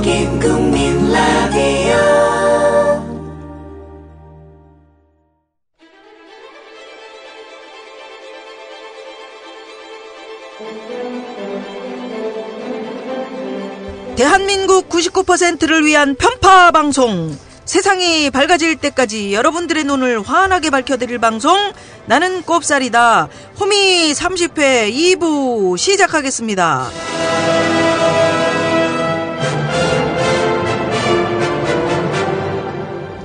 여긴 국민 라디오. 대한민국 99%를 위한 편파 방송, 세상이 밝아질 때까지 여러분들의 눈을 환하게 밝혀드릴 방송, 나는 꼽살이다 호미 30회 2부 시작하겠습니다.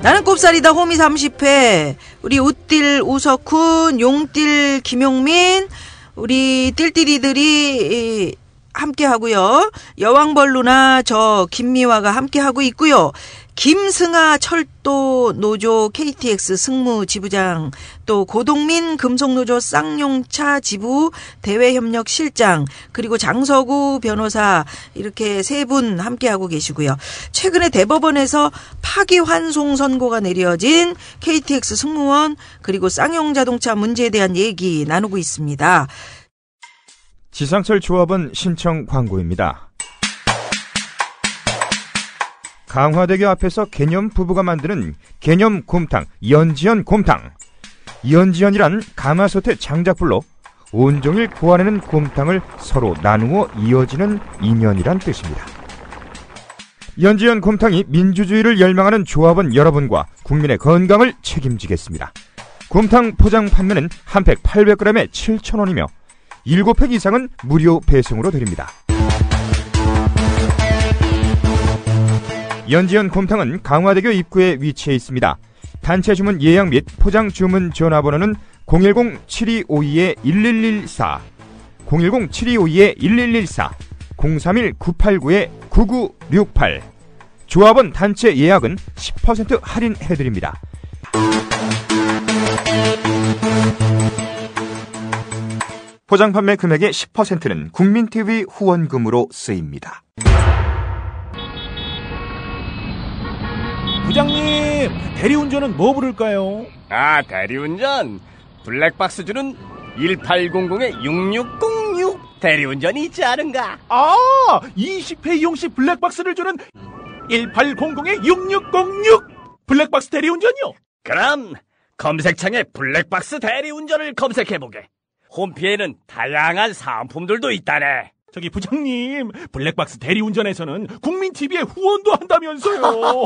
나는 꼽살이다 호미 30회, 우리 웃딜 우석훈, 용딜 김용민, 우리 띨띠리들이 함께 하고요. 여왕벌루나 저 김미화가 함께 하고 있고요. 김승아 철도 노조 KTX 승무 지부장, 또 고동민 금속노조 쌍용차 지부 대외협력 실장, 그리고 장서구 변호사, 이렇게 세 분 함께 하고 계시고요. 최근에 대법원에서 파기환송 선고가 내려진 KTX 승무원, 그리고 쌍용자동차 문제에 대한 얘기 나누고 있습니다. 지상철 조합원 신청 광고입니다. 강화대교 앞에서 개념 부부가 만드는 개념 곰탕, 연지연 곰탕. 연지연이란 가마솥의 장작불로 온종일 구워내는 곰탕을 서로 나누어 이어지는 인연이란 뜻입니다. 연지연 곰탕이 민주주의를 열망하는 조합원 여러분과 국민의 건강을 책임지겠습니다. 곰탕 포장 판매는 한 팩 800g에 7,000원이며 7팩 이상은 무료 배송으로 드립니다. 연지연 곰탕은 강화대교 입구에 위치해 있습니다. 단체 주문 예약 및 포장 주문 전화번호는 010-7252-1114, 010-7252-1114, 031-989-9968. 조합원 단체 예약은 10% 할인해드립니다. 포장 판매 금액의 10%는 국민TV 후원금으로 쓰입니다. 부장님, 대리운전은 뭐 부를까요? 아, 대리운전 블랙박스 주는 1800-6606 대리운전이 있지 않은가? 아, 20회 이용시 블랙박스를 주는 1800-6606 블랙박스 대리운전이요? 그럼 검색창에 블랙박스 대리운전을 검색해보게. 홈피에는 다양한 사은품들도 있다네. 저기 부장님, 블랙박스 대리운전에서는 국민TV에 후원도 한다면서요.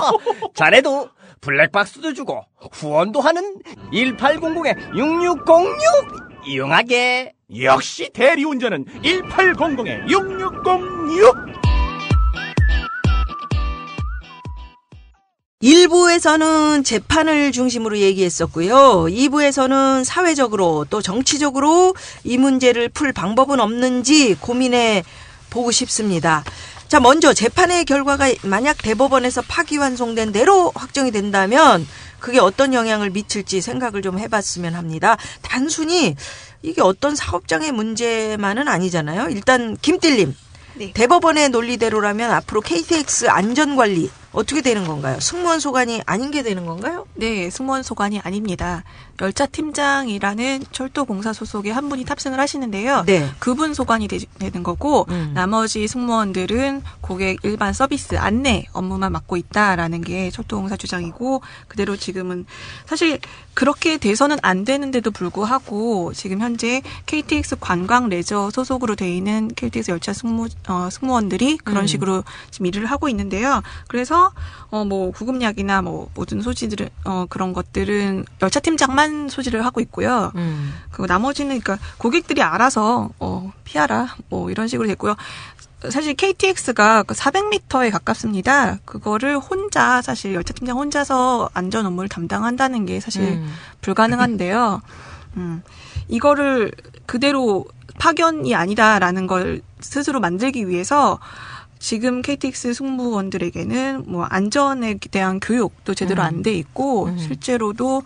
자네도 블랙박스도 주고 후원도 하는 1800-6606 이용하게. 역시 대리운전은 1800-6606. 1부에서는 재판을 중심으로 얘기했었고요. 2부에서는 사회적으로 또 정치적으로 이 문제를 풀 방법은 없는지 고민해 보고 싶습니다. 자, 먼저 재판의 결과가 만약 대법원에서 파기환송된 대로 확정이 된다면 그게 어떤 영향을 미칠지 생각을 좀 해봤으면 합니다. 단순히 이게 어떤 사업장의 문제만은 아니잖아요. 일단 김뜰님, 네. 대법원의 논리대로라면 앞으로 KTX 안전관리 어떻게 되는 건가요? 승무원 소관이 아닌 게 되는 건가요? 네, 승무원 소관이 아닙니다. 열차팀장이라는 철도공사 소속의 한 분이 탑승을 하시는데요. 네. 그분 소관이 되는 거고 나머지 승무원들은 고객 일반 서비스 안내 업무만 맡고 있다라는 게 철도공사 주장이고, 그대로 지금은 사실 그렇게 돼서는 안 되는데도 불구하고 지금 현재 KTX 관광 레저 소속으로 돼 있는 KTX 열차 승무원들이 그런 식으로 지금 일을 하고 있는데요. 그래서 뭐 구급약이나 뭐 모든 소지들은 그런 것들은 열차 팀장만 소지를 하고 있고요. 그리고 나머지는 그러니까 고객들이 알아서 피하라 뭐 이런 식으로 됐고요. 사실 KTX가 400m에 가깝습니다. 그거를 혼자 사실 열차 팀장 혼자서 안전 업무를 담당한다는 게 사실 불가능한데요. 이거를 그대로 파견이 아니다라는 걸 스스로 만들기 위해서 지금 KTX 승무원들에게는 뭐 안전에 대한 교육도 제대로 안 돼 있고 실제로도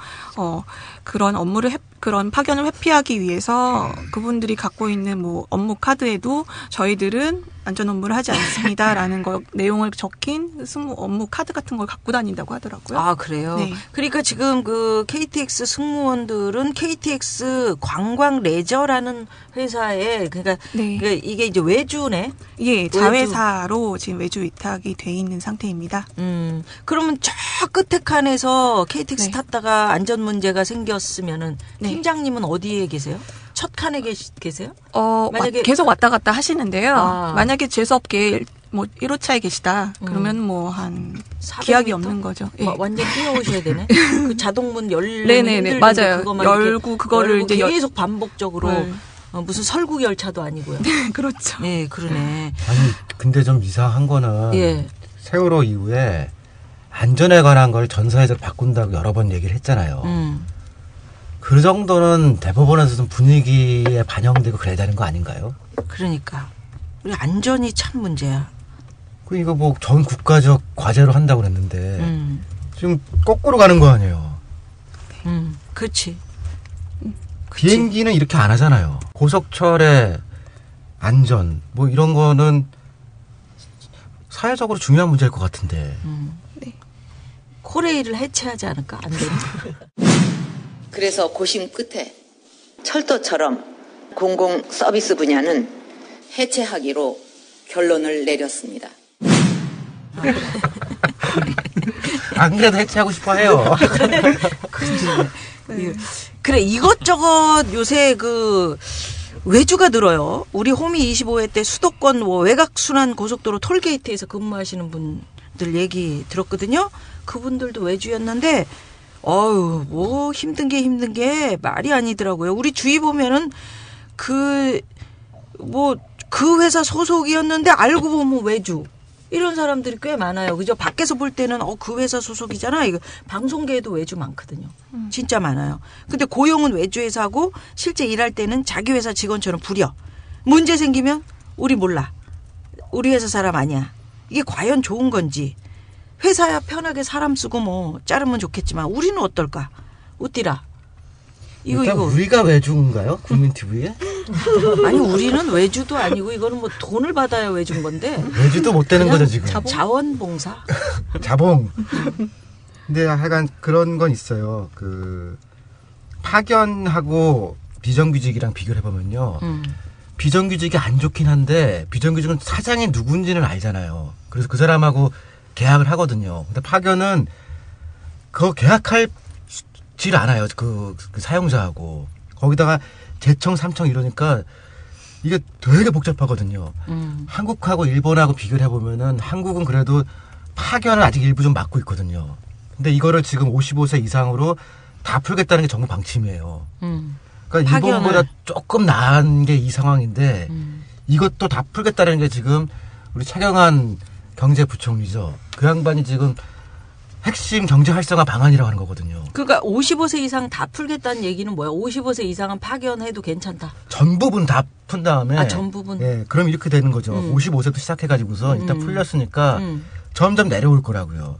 그런 업무를 그런 파견을 회피하기 위해서 그분들이 갖고 있는 뭐 업무 카드에도 저희들은 안전 업무를 하지 않습니다라는 거 내용을 적힌 업무 카드 같은 걸 갖고 다닌다고 하더라고요. 아, 그래요? 네. 그러니까 지금 그 KTX 승무원들은 KTX 관광 레저라는 회사에 그러니까 네. 이게 이제 외주네. 예, 자회사로 지금 외주 위탁이 돼 있는 상태입니다. 그러면 저 끝에 칸에서 KTX 네. 탔다가 안전 문제가 생겼으면은 네. 팀장님은 어디에 계세요? 첫 칸에 계세요? 만약에 계속 왔다 갔다 하시는데요. 아. 만약에 재수없게 뭐 1호차에 계시다. 그러면 뭐 한 기약이 없는 거죠. 예. 완전 뛰어오셔야 되네. 그 자동문 열리는 네네네 맞아요. 그거만 열고 그거를 이제 계속 반복적으로 무슨 설국 열차도 아니고요. 그렇죠. 네, 그러네. 아니 근데 좀 이상한 거는 예. 세월호 이후에 안전에 관한 걸 전사회적 바꾼다고 여러 번 얘기를 했잖아요. 그 정도는 대법원에서 좀 분위기에 반영되고 그래야 되는 거 아닌가요? 그러니까 우리 안전이 참 문제야. 그 이거 뭐 전 국가적 과제로 한다고 그랬는데 지금 거꾸로 가는 거 아니에요? 그렇지. 비행기는 이렇게 안 하잖아요. 고속철의 안전 뭐 이런 거는 사회적으로 중요한 문제일 것 같은데. 네. 코레일을 해체하지 않을까? 안 되나? 그래서 고심 끝에 철도처럼 공공 서비스 분야는 해체하기로 결론을 내렸습니다. 안 그래도 해체하고 싶어 해요. 그래, 이것저것 요새 그 외주가 늘어요. 우리 호미 25회 때 수도권 외곽순환 고속도로 톨게이트에서 근무하시는 분들 얘기 들었거든요. 그분들도 외주였는데 뭐 힘든 게 말이 아니더라고요. 우리 주위 보면은 그 회사 소속이었는데 알고 보면 외주. 이런 사람들이 꽤 많아요. 그죠? 밖에서 볼 때는 그 회사 소속이잖아. 이거 방송계에도 외주 많거든요. 진짜 많아요. 근데 고용은 외주회사고 실제 일할 때는 자기 회사 직원처럼 부려. 문제 생기면 우리 몰라. 우리 회사 사람 아니야. 이게 과연 좋은 건지. 회사야 편하게 사람 쓰고 뭐 자르면 좋겠지만 우리는 어떨까? 우띠라. 이거 우리가 외주인가요? 국민TV에? 아니 우리는 외주도 아니고 이거는 뭐 돈을 받아야 외주인 건데. 외주도 못 되는 거죠 지금. 자원봉사. 자봉. 근데 하여간 그런 건 있어요. 그 파견하고 비정규직이랑 비교를 해보면요. 비정규직이 안 좋긴 한데 비정규직은 사장이 누군지는 알잖아요. 그래서 그 사람하고 계약을 하거든요. 근데 파견은 그거 계약할 질 않아요. 그 사용자하고. 거기다가 재청, 삼청 이러니까 이게 되게 복잡하거든요. 한국하고 일본하고 비교를 해보면은 한국은 그래도 파견을 아직 일부 좀 맡고 있거든요. 근데 이거를 지금 55세 이상으로 다 풀겠다는 게 정부 방침이에요. 그러니까 일본보다 조금 나은 게 이 상황인데 이것도 다 풀겠다는 게 지금 우리 차경환 경제부총리죠. 그 양반이 지금 핵심 경제 활성화 방안이라고 하는 거거든요. 그러니까 55세 이상 다 풀겠다는 얘기는 뭐야? 55세 이상은 파견해도 괜찮다. 전부분 다 푼 다음에. 전부분. 예, 그럼 이렇게 되는 거죠. 55세부터 시작해가지고서 일단 풀렸으니까 점점 내려올 거라고요.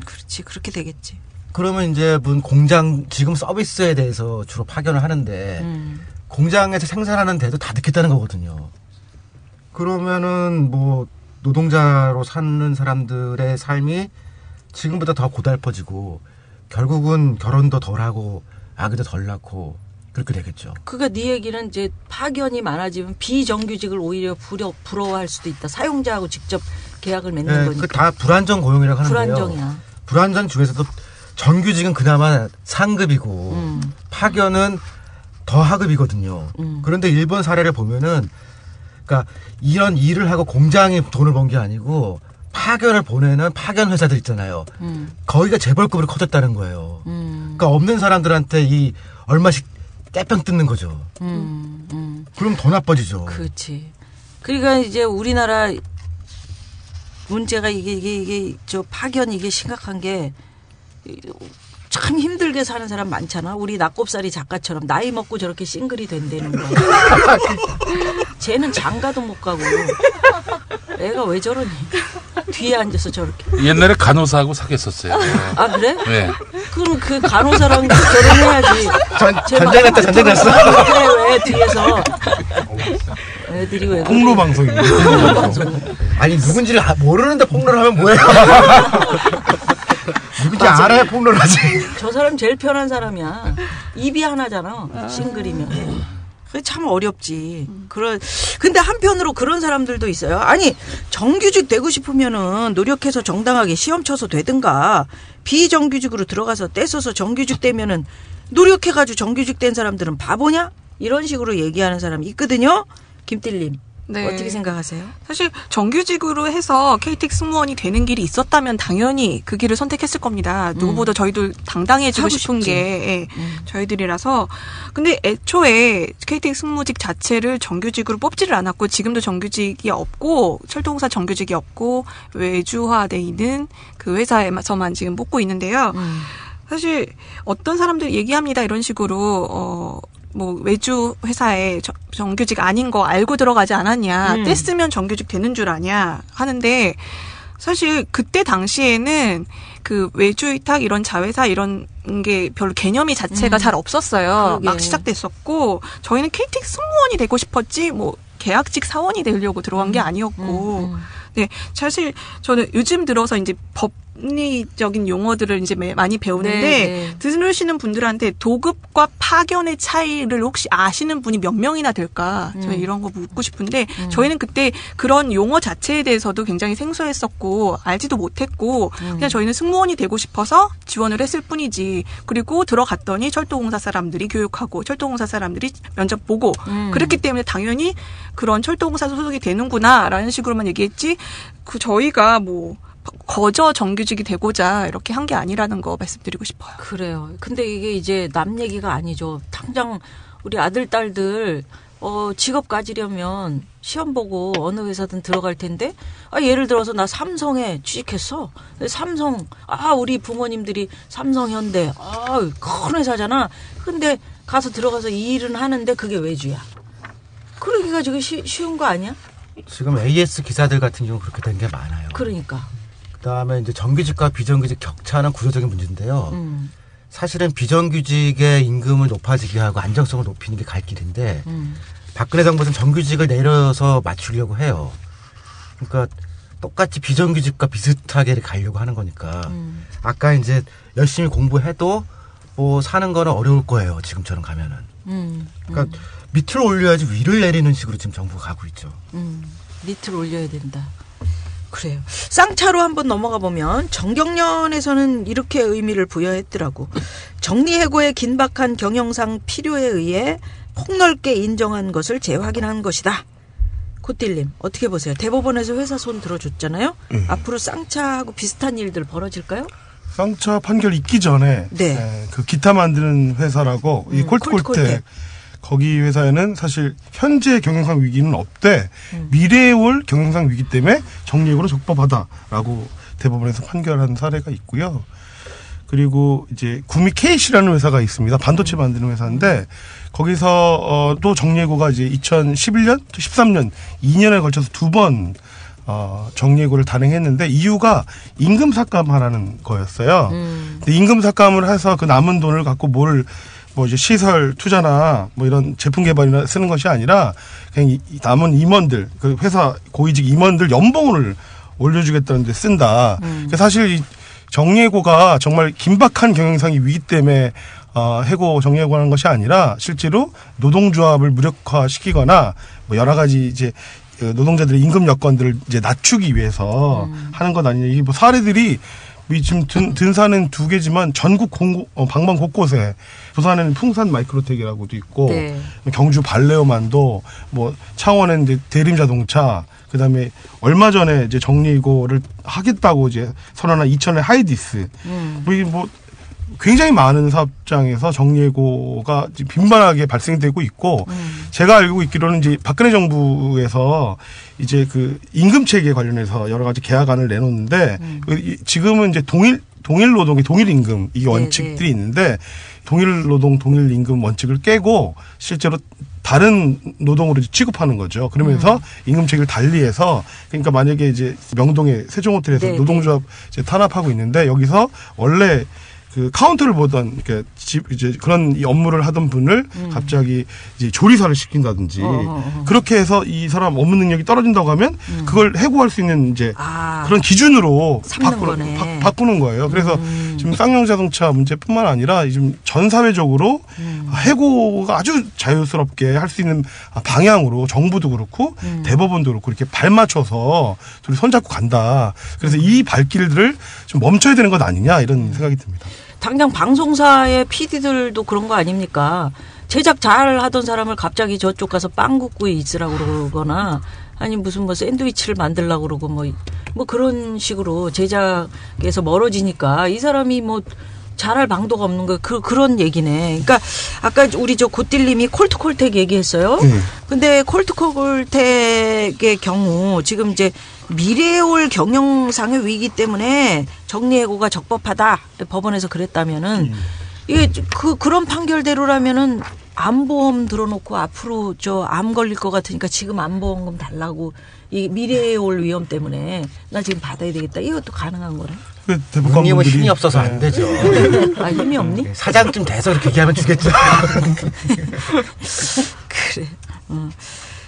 그렇지. 그렇게 되겠지. 그러면 이제 공장 지금 서비스에 대해서 주로 파견을 하는데 공장에서 생산하는 데도 다 듣겠다는 거거든요. 그러면은 뭐 노동자로 사는 사람들의 삶이 지금보다 더 고달퍼지고 결국은 결혼도 덜하고 아기도 덜 낳고 그렇게 되겠죠. 그러니까 네 얘기는 이제 파견이 많아지면 비정규직을 오히려 부러워할 수도 있다. 사용자하고 직접 계약을 맺는 거니까. 다 불안정 고용이라고 하는데요. 불안정이야. 불안정 중에서도 정규직은 그나마 상급이고 파견은 더 하급이거든요. 그런데 일본 사례를 보면은 그러니까 이런 일을 하고 공장이 돈을 번 게 아니고 파견을 보내는 파견 회사들 있잖아요. 거기가 재벌급으로 커졌다는 거예요. 그러니까 없는 사람들한테 이 얼마씩 떼병 뜯는 거죠. 그럼 더 나빠지죠. 그렇지. 그러니까 이제 우리나라 문제가 이게 저 파견 이게 심각한 게 참 힘들게 사는 사람 많잖아. 우리 낙곱사리 작가처럼 나이 먹고 저렇게 싱글이 된다는 거. 쟤는 장가도 못 가고 애가 왜 저러니. 뒤에 앉아서 저렇게. 옛날에 간호사하고 사귀었었어요. 아 그래? 네. 그럼 그 간호사랑 결혼해야지. 전쟁났어. 그래 왜 뒤에서 애들이 왜 폭로 방송입니다. 아니 누군지를 모르는데 폭로를 하면 뭐예요? 누군지 알아야 폭로를 하지. 저 사람 제일 편한 사람이야. 입이 하나잖아. 싱글이면. 그게 참 어렵지. 근데 한편으로 그런 사람들도 있어요. 아니, 정규직 되고 싶으면은 노력해서 정당하게 시험 쳐서 되든가, 비정규직으로 들어가서 떼써서 정규직 되면은 노력해가지고 정규직 된 사람들은 바보냐? 이런 식으로 얘기하는 사람이 있거든요. 김필님. 네. 어떻게 생각하세요? 사실 정규직으로 해서 KTX 승무원이 되는 길이 있었다면 당연히 그 길을 선택했을 겁니다. 누구보다 저희도 당당해지고 싶은 게 저희들이라서. 근데 애초에 KTX 승무직 자체를 정규직으로 뽑지를 않았고 지금도 정규직이 없고 철도공사 정규직이 없고 외주화돼 있는 그 회사에서만 지금 뽑고 있는데요. 사실 어떤 사람들이 얘기합니다. 이런 식으로 뭐 외주 회사에 정규직 아닌 거 알고 들어가지 않았냐. 뗐으면 정규직 되는 줄 아냐 하는데 사실 그때 당시에는 그 외주 위탁 이런 자회사 이런 게 별로 개념이 자체가 잘 없었어요. 그러게. 막 시작됐었고 저희는 KTX 승무원이 되고 싶었지 뭐 계약직 사원이 되려고 들어간 게 아니었고. 네, 사실 저는 요즘 들어서 이제 법리적인 용어들을 이제 많이 배우는데 들으시는 분들한테 도급과 파견의 차이를 혹시 아시는 분이 몇 명이나 될까? 저희 이런 거 묻고 싶은데 저희는 그때 그런 용어 자체에 대해서도 굉장히 생소했었고 알지도 못했고 그냥 저희는 승무원이 되고 싶어서 지원을 했을 뿐이지. 그리고 들어갔더니 철도공사 사람들이 교육하고 철도공사 사람들이 면접 보고 그랬기 때문에 당연히 그런 철도공사 소속이 되는구나라는 식으로만 얘기했지. 그 저희가 뭐 거저 정규직이 되고자 이렇게 한 게 아니라는 거 말씀드리고 싶어요. 그래요. 근데 이게 이제 남 얘기가 아니죠. 당장 우리 아들, 딸들 직업 가지려면 시험 보고 어느 회사든 들어갈 텐데 예를 들어서 나 삼성에 취직했어. 삼성 우리 부모님들이 삼성, 현대 큰 회사잖아. 근데 가서 들어가서 이 일은 하는데 그게 외주야. 그러기가 지금 쉬운 거 아니야? 지금 AS 기사들 같은 경우 그렇게 된 게 많아요. 그러니까. 그다음에 이제 정규직과 비정규직 격차는 구조적인 문제인데요. 사실은 비정규직의 임금을 높아지게 하고 안정성을 높이는 게 갈 길인데 박근혜 정부는 정규직을 내려서 맞추려고 해요. 그러니까 똑같이 비정규직과 비슷하게 가려고 하는 거니까 아까 이제 열심히 공부해도 뭐 사는 거는 어려울 거예요. 지금처럼 가면은. 그러니까 밑으로 올려야지 위를 내리는 식으로 지금 정부가 가고 있죠. 밑으로 올려야 된다. 그래요. 쌍차로 한번 넘어가 보면 정경련에서는 이렇게 의미를 부여했더라고. 정리해고의 긴박한 경영상 필요에 의해 폭넓게 인정한 것을 재확인한 것이다. 코틸님 어떻게 보세요? 대법원에서 회사 손 들어줬잖아요. 앞으로 쌍차하고 비슷한 일들 벌어질까요? 쌍차 판결 있기 전에 그 기타 만드는 회사라고 이 콜트콜텍 거기 회사에는 사실 현재 경영상 위기는 없대. 미래에 올 경영상 위기 때문에 정리해고로 적법하다라고 대법원에서 판결한 사례가 있고요. 그리고 이제 구미 KC라는 회사가 있습니다. 반도체 만드는 회사인데 거기서 또 정리해고가 이제 2011년 또 13년 2년에 걸쳐서 두 번 정리해고를 단행했는데 이유가 임금 삭감하라는 거였어요. 근데 임금 삭감을 해서 그 남은 돈을 갖고 뭐 이제 시설 투자나 뭐 이런 제품 개발이나 쓰는 것이 아니라 그냥 남은 임원들, 그 회사 고위직 임원들 연봉을 올려주겠다는 데 쓴다. 사실 이 정리해고가 정말 긴박한 경영상의 위기 때문에 해고 정리해고하는 것이 아니라 실제로 노동조합을 무력화시키거나 뭐 여러 가지 이제 노동자들의 임금 여건들을 이제 낮추기 위해서 하는 것 아니냐. 이게 뭐 사례들이 지금 든사는 두 개지만 전국 방방 곳곳에 부산에는 풍산 마이크로텍이라고도 있고 경주 발레오만도 뭐 창원에는 이제 대림자동차 그다음에 얼마 전에 이제 정리해고를 하겠다고 이제 선언한 이천의 하이디스 뭐 굉장히 많은 사업장에서 정리해고가 빈번하게 발생되고 있고 제가 알고 있기로는 이제 박근혜 정부에서 이제 그 임금 체계 관련해서 여러 가지 계약안을 내놓는데 지금은 이제 동일 노동의 동일 임금 이 원칙들이 있는데 동일 노동 동일 임금 원칙을 깨고 실제로 다른 노동으로 취급하는 거죠. 그러면서 임금 체계를 달리해서 그러니까 만약에 이제 명동의 세종호텔에서 네, 노동조합 이제 탄압하고 있는데 여기서 원래 그 카운터를 보던 이제 그런 이 업무를 하던 분을 갑자기 이제 조리사를 시킨다든지 그렇게 해서 이 사람 업무 능력이 떨어진다고 하면 그걸 해고할 수 있는 이제 그런 기준으로 바꾸는 거예요. 그래서 지금 쌍용자동차 문제뿐만 아니라 지금 전 사회적으로 해고가 아주 자유스럽게 할 수 있는 방향으로 정부도 그렇고 대법원도 그렇고 이렇게 발맞춰서 둘이 손잡고 간다. 그래서 이 발길들을 좀 멈춰야 되는 것 아니냐 이런 생각이 듭니다. 당장 방송사의 PD들도 그런 거 아닙니까? 제작 잘 하던 사람을 갑자기 저쪽 가서 빵 굽고 있으라고 그러거나 아니 무슨 뭐 샌드위치를 만들려고 그러고 뭐 그런 식으로 제작에서 멀어지니까 이 사람이 뭐 잘할 방도가 없는 거 그런 얘기네. 그러니까 아까 우리 저 고딜님이 콜트콜텍 얘기했어요. 근데 콜트콜텍의 경우 지금 이제 미래에 올 경영상의 위기 때문에 정리해고가 적법하다 법원에서 그랬다면은 이게 그런 판결대로라면은 암보험 들어놓고 앞으로 저 암 걸릴 것 같으니까 지금 암보험금 달라고 이 미래에 올 위험 때문에 나 지금 받아야 되겠다. 이것도 가능한 거네. 형님은 힘이 없어서 안 되죠. 아 힘이 없니? 사장쯤 돼서 이렇게 얘기하면 주겠죠. 그래.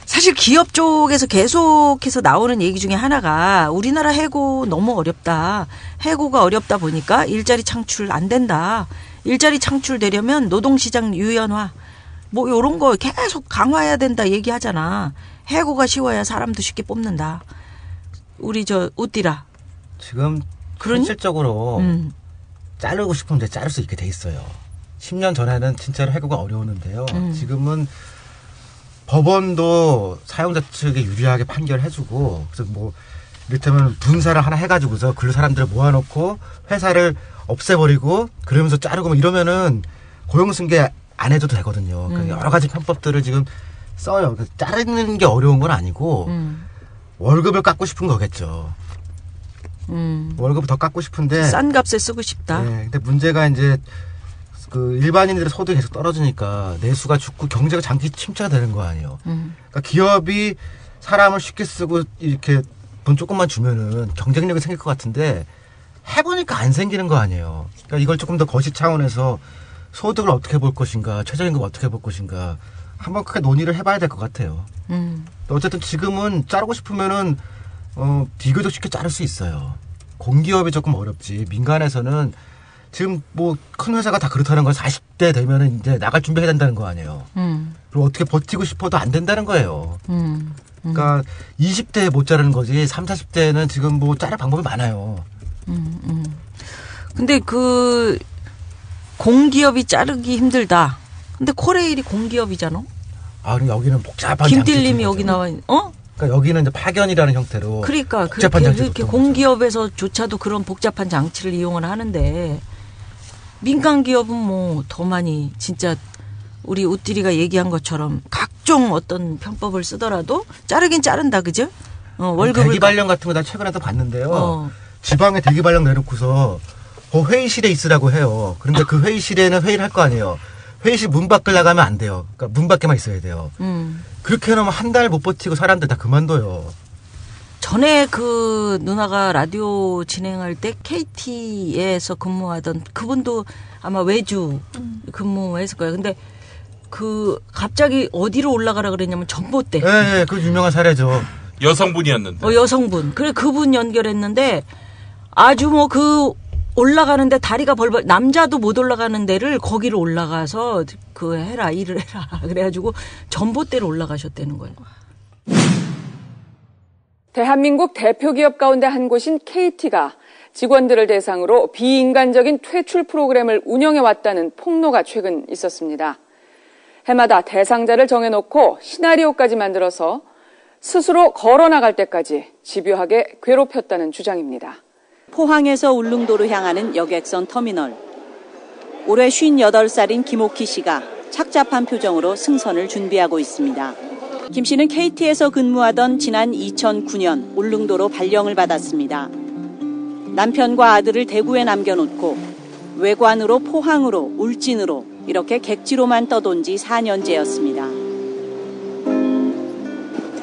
사실 기업 쪽에서 계속해서 나오는 얘기 중에 하나가 우리나라 해고 너무 어렵다. 해고가 어렵다 보니까 일자리 창출 안 된다. 일자리 창출되려면 노동시장 유연화 뭐 이런 거 계속 강화해야 된다 얘기하잖아. 해고가 쉬워야 사람도 쉽게 뽑는다. 우리 저 우띠라. 지금 현실적으로 자르고 싶으면 자를 수 있게 돼 있어요. 10년 전에는 진짜로 해고가 어려웠는데요. 지금은 법원도 사용자 측에 유리하게 판결해주고 그래서 뭐 이를테면 분사를 하나 해가지고서 그 사람들을 모아놓고 회사를 없애버리고 그러면서 자르고 뭐 이러면은 고용승계 안 해도 되거든요. 그러니까 여러 가지 편법들을 지금 써요. 자르는 게 어려운 건 아니고 월급을 깎고 싶은 거겠죠. 월급을 더 깎고 싶은데 싼 값에 쓰고 싶다. 네, 근데 문제가 이제 그 일반인들의 소득이 계속 떨어지니까 내수가 죽고 경제가 장기 침체가 되는 거 아니에요. 그러니까 기업이 사람을 쉽게 쓰고 이렇게 돈 조금만 주면은 경쟁력이 생길 것 같은데 해보니까 안 생기는 거 아니에요. 그러니까 이걸 조금 더 거시 차원에서 소득을 어떻게 볼 것인가, 최저임금 어떻게 볼 것인가 한번 크게 논의를 해봐야 될 것 같아요. 어쨌든 지금은 자르고 싶으면은 비교적 쉽게 자를 수 있어요. 공기업이 조금 어렵지. 민간에서는 지금 뭐 큰 회사가 다 그렇다는 건 40대 되면은 이제 나갈 준비해야 된다는 거 아니에요. 그리고 어떻게 버티고 싶어도 안 된다는 거예요. 그러니까 20대에 못 자르는 거지 30, 40대는 지금 뭐 자를 방법이 많아요. 근데 그 공기업이 자르기 힘들다. 근데 코레일이 공기업이잖아. 아, 그럼 여기는 복잡한 김딜님이 여기 나와 있는. 그러니까 여기는 이제 파견이라는 형태로. 그러니까 복잡한 그렇게 공기업에서조차도 그런 복잡한 장치를 이용을 하는데 민간 기업은 뭐 더 많이 진짜 우리 우띠리가 얘기한 것처럼 각종 어떤 편법을 쓰더라도 자르긴 자른다, 그죠? 월급을 대기발령 같은 거 나 최근에 또 봤는데요. 지방에 대기발령 내놓고서 회의실에 있으라고 해요. 그런데 그 회의실에는 회의를 할 거 아니에요. 회의실 문 밖을 나가면 안 돼요. 그러니까 문 밖에만 있어야 돼요. 그렇게 해놓으면 한 달 못 버티고 사람들 다 그만둬요. 전에 그 누나가 라디오 진행할 때 KT에서 근무하던 그분도 아마 외주 근무했을 거예요. 근데 그 갑자기 어디로 올라가라 그랬냐면 전봇대. 네, 그 유명한 사례죠. 여성분이었는데. 여성분. 그래 그분 연결했는데 아주 뭐 그 올라가는데 다리가 벌벌 남자도 못 올라가는 데를 거기로 올라가서 그 해라 일을 해라 그래가지고 전봇대로 올라가셨다는 거예요. 대한민국 대표 기업 가운데 한 곳인 KT가 직원들을 대상으로 비인간적인 퇴출 프로그램을 운영해왔다는 폭로가 최근 있었습니다. 해마다 대상자를 정해놓고 시나리오까지 만들어서 스스로 걸어나갈 때까지 집요하게 괴롭혔다는 주장입니다. 포항에서 울릉도로 향하는 여객선 터미널. 올해 58살인 김옥희 씨가 착잡한 표정으로 승선을 준비하고 있습니다. 김 씨는 KT에서 근무하던 지난 2009년 울릉도로 발령을 받았습니다. 남편과 아들을 대구에 남겨놓고 외관으로 포항으로 울진으로 이렇게 객지로만 떠돈 지 4년째였습니다.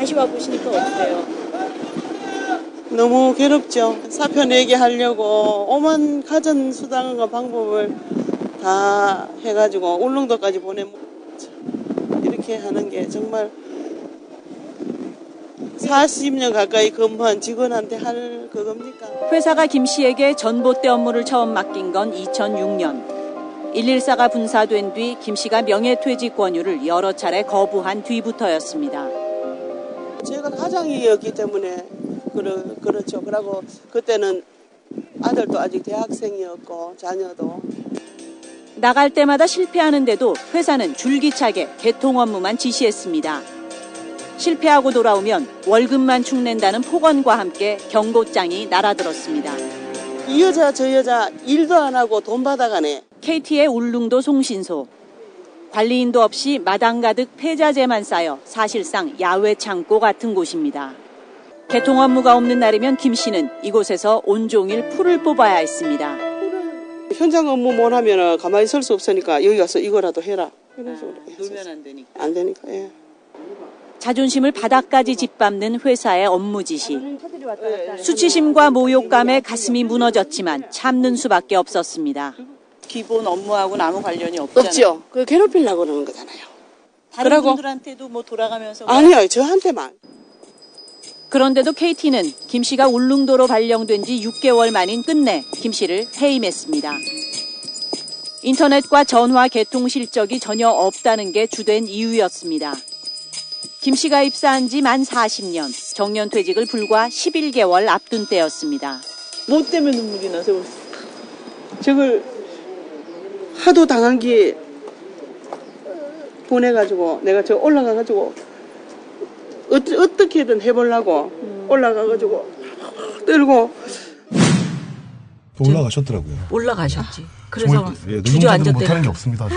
다시 와보시니까 어때요? 너무 괴롭죠. 사표 내게 하려고 오만 가전 수단과 방법을 다 해가지고 울릉도까지 이렇게 하는 게 정말 40년 가까이 근무한 직원한테 할 그겁니까? 회사가 김 씨에게 전봇대 업무를 처음 맡긴 건 2006년. 114가 분사된 뒤 김 씨가 명예퇴직 권유를 여러 차례 거부한 뒤부터였습니다. 제가 가장이었기 때문에 그렇죠. 그리고 그때는 아들도 아직 대학생이었고 자녀도. 나갈 때마다 실패하는데도 회사는 줄기차게 개통 업무만 지시했습니다. 실패하고 돌아오면 월급만 축낸다는 폭언과 함께 경고장이 날아들었습니다. 이 여자 저 여자 일도 안 하고 돈 받아가네. KT의 울릉도 송신소. 관리인도 없이 마당 가득 폐자재만 쌓여 사실상 야외 창고 같은 곳입니다. 개통 업무가 없는 날이면 김 씨는 이곳에서 온종일 풀을 뽑아야 했습니다. 현장 업무 못 하면 가만히 설 수 없으니까 여기 가서 이거라도 해라. 놀면 안 되니까. 안 되니까. 예. 자존심을 바닥까지 짓밟는 회사의 업무 지시. 수치심과 모욕감에 가슴이 무너졌지만 참는 수밖에 없었습니다. 기본 업무하고는 아무 관련이 없잖아요. 없죠. 그 괴롭히려고 그러는 거잖아요. 다른 분들한테도 뭐 돌아가면서. 아니요. 저한테만. 그런데도 KT는 김 씨가 울릉도로 발령된 지 6개월 만인 끝내 김 씨를 해임했습니다. 인터넷과 전화 개통 실적이 전혀 없다는 게 주된 이유였습니다. 김 씨가 입사한 지 만 40년, 정년퇴직을 불과 11개월 앞둔 때였습니다. 뭐 때문에 눈물이 나서 저걸 하도 당한 게 보내가지고 내가 저 올라가가지고 어떻게든 해보려고 올라가가지고 떨고 올라가셨더라고요. 올라가셨지. 그래서 예, 주저앉았대요. 못하는 게 없습니다.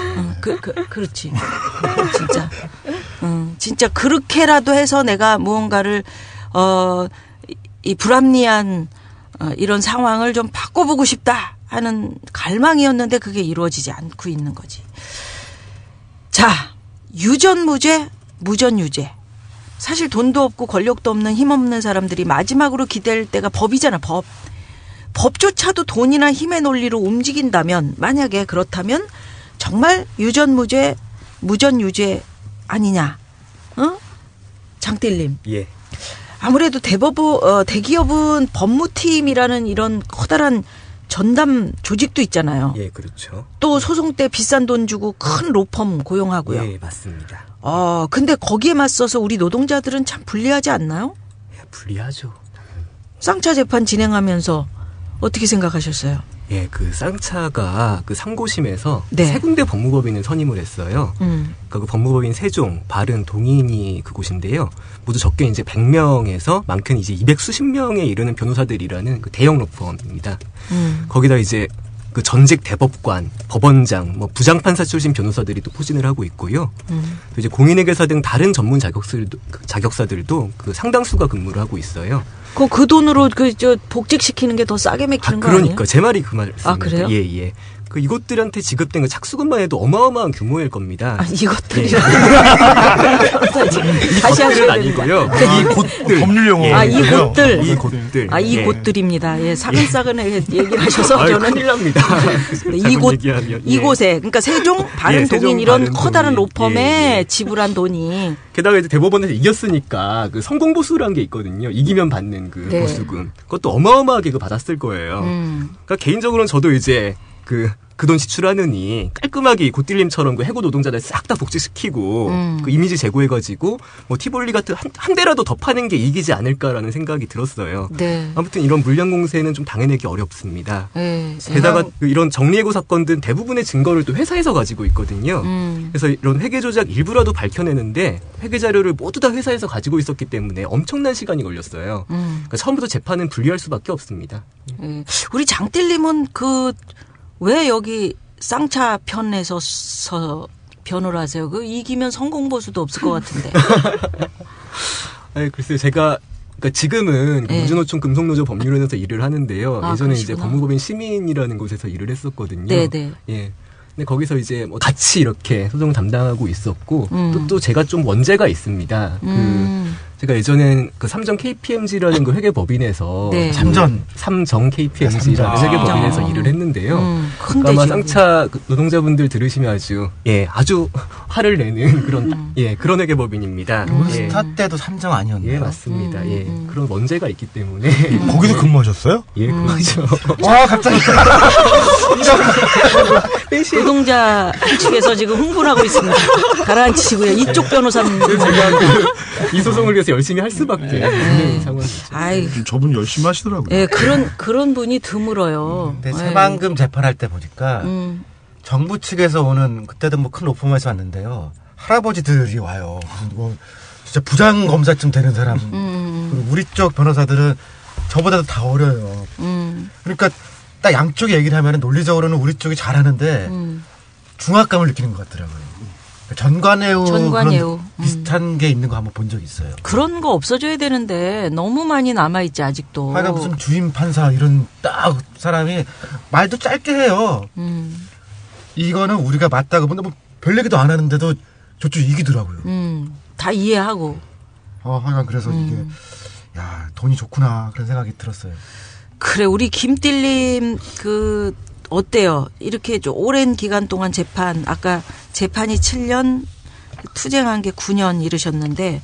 그렇지. 진짜. 진짜 그렇게라도 해서 내가 무언가를 이 불합리한 이런 상황을 좀 바꿔보고 싶다 하는 갈망이었는데 그게 이루어지지 않고 있는 거지. 자, 유전무죄, 무전유죄. 사실 돈도 없고 권력도 없는 힘없는 사람들이 마지막으로 기댈 때가 법이잖아, 법. 법조차도 돈이나 힘의 논리로 움직인다면, 만약에 그렇다면 정말 유전무죄, 무전유죄 아니냐? 장딜님. 예. 아무래도 대기업은 법무팀이라는 이런 커다란 전담 조직도 있잖아요. 예, 그렇죠. 또 소송 때 비싼 돈 주고 큰 로펌 고용하고요. 예, 맞습니다. 근데 거기에 맞서서 우리 노동자들은 참 불리하지 않나요? 예, 불리하죠. 쌍차 재판 진행하면서 어떻게 생각하셨어요? 예, 그 쌍차가 그 상고심에서 세 군데 법무법인을 선임을 했어요. 그러니까 그 법무법인 세종, 바른, 동인이 그곳인데요. 모두 적게 이제 100명에서 많게는 이제 200수십 명에 이르는 변호사들이라는 그 대형 로펌입니다. 거기다 이제 그 전직 대법관, 법원장, 뭐 부장판사 출신 변호사들이 또 포진을 하고 있고요. 또 이제 공인회계사 등 다른 전문 자격사들도 그 상당수가 근무를 하고 있어요. 그 돈으로 복직시키는 게 더 싸게 맥히는 거 아니에요? 그러니까 제 말이 그 말씀입니다. 그래요? 예. 그 이곳들한테 지급된 그 착수금만 해도 어마어마한 규모일 겁니다. 이것들이. 예. 다시 하셔야 아니고요. 이 곳들. 법률 용어. 이 곳들. 이 곳들입니다. 예, 사근사근 얘기를 하셔서 저는. 큰일 납니다. 이곳에, 그러니까 세종, 바른, 동인 이런 커다란 로펌에 지불한 돈이. 게다가 이제 대법원에서 이겼으니까 그 성공보수라는 게 있거든요. 이기면 받는 그 보수금. 그것도 어마어마하게 받았을 거예요. 그러니까 개인적으로는 저도 이제 그 돈 지출하느니 깔끔하게 고딜님처럼 그 해고 노동자들 싹 다 복직시키고 그 이미지 제고해가지고 뭐 티볼리 같은 한 대라도 더 파는 게 이기지 않을까라는 생각이 들었어요. 네. 아무튼 이런 물량 공세는 좀 당해내기 어렵습니다. 게다가 이런 정리해고 사건들은 대부분의 증거를 또 회사에서 가지고 있거든요. 그래서 이런 회계 조작 일부라도 밝혀내는데 회계 자료를 모두 다 회사에서 가지고 있었기 때문에 엄청난 시간이 걸렸어요. 그러니까 처음부터 재판은 불리할 수밖에 없습니다. 우리 장딜님은 왜 여기 쌍차 편에서 변호를 하세요? 이기면 성공보수도 없을 것 같은데. 글쎄요, 제가 그러니까 지금은 우주노총 금속노조 법률원에서 일을 하는데요. 예전에 그러시구나. 이제 법무법인 시민이라는 곳에서 일을 했었거든요. 네네. 예. 근데 거기서 이제 뭐 같이 이렇게 소송 담당하고 있었고 또 제가 좀 원죄가 있습니다. 제가 예전엔 그 삼정 KPMG라는 그 회계법인에서 네. 삼정 KPMG라는 회계법인에서 일을 했는데요. 큰데 아마 쌍차 노동자분들 들으시면 아주 화를 내는 그런 그런 회계법인입니다. 론스타 때도 삼정 아니었나요? 예, 맞습니다. 그런 원죄가 있기 때문에 거기서 근무하셨어요? 예, 그렇죠. 와, 갑자기 노동자 측에서 지금 흥분하고 있습니다. 가라앉히시고요. 이쪽 변호사님. 이 소송을 위해서 열심히 할 수밖에 없는 상황이죠. 저분 열심히 하시더라고요. 네, 그런 분이 드물어요. 근데 새만금 재판할 때 보니까 정부 측에서 오는 그때도 뭐 큰 로펌에서 왔는데요. 할아버지들이 와요. 뭐 진짜 부장 검사쯤 되는 사람. 그리고 우리 쪽 변호사들은 저보다도 다 어려요. 그러니까 딱 양쪽의 얘기를 하면 논리적으로는 우리 쪽이 잘하는데 중압감을 느끼는 것 같더라고요. 전관예우 그런 비슷한 게 있는 거 한번 본 적 있어요. 그런 거 없어져야 되는데 너무 많이 남아있지 아직도. 하여간 무슨 주임 판사 이런 딱 사람이 말도 짧게 해요. 이거는 우리가 맞다고 근데 뭐 별 얘기도 안 하는데도 저쪽 이기더라고요. 다 이해하고. 하여간 그래서 이게 돈이 좋구나 그런 생각이 들었어요. 그래 우리 김딜님 어때요? 이렇게 좀 오랜 기간 동안 아까 재판이 7년, 투쟁한 게 9년 이르셨는데,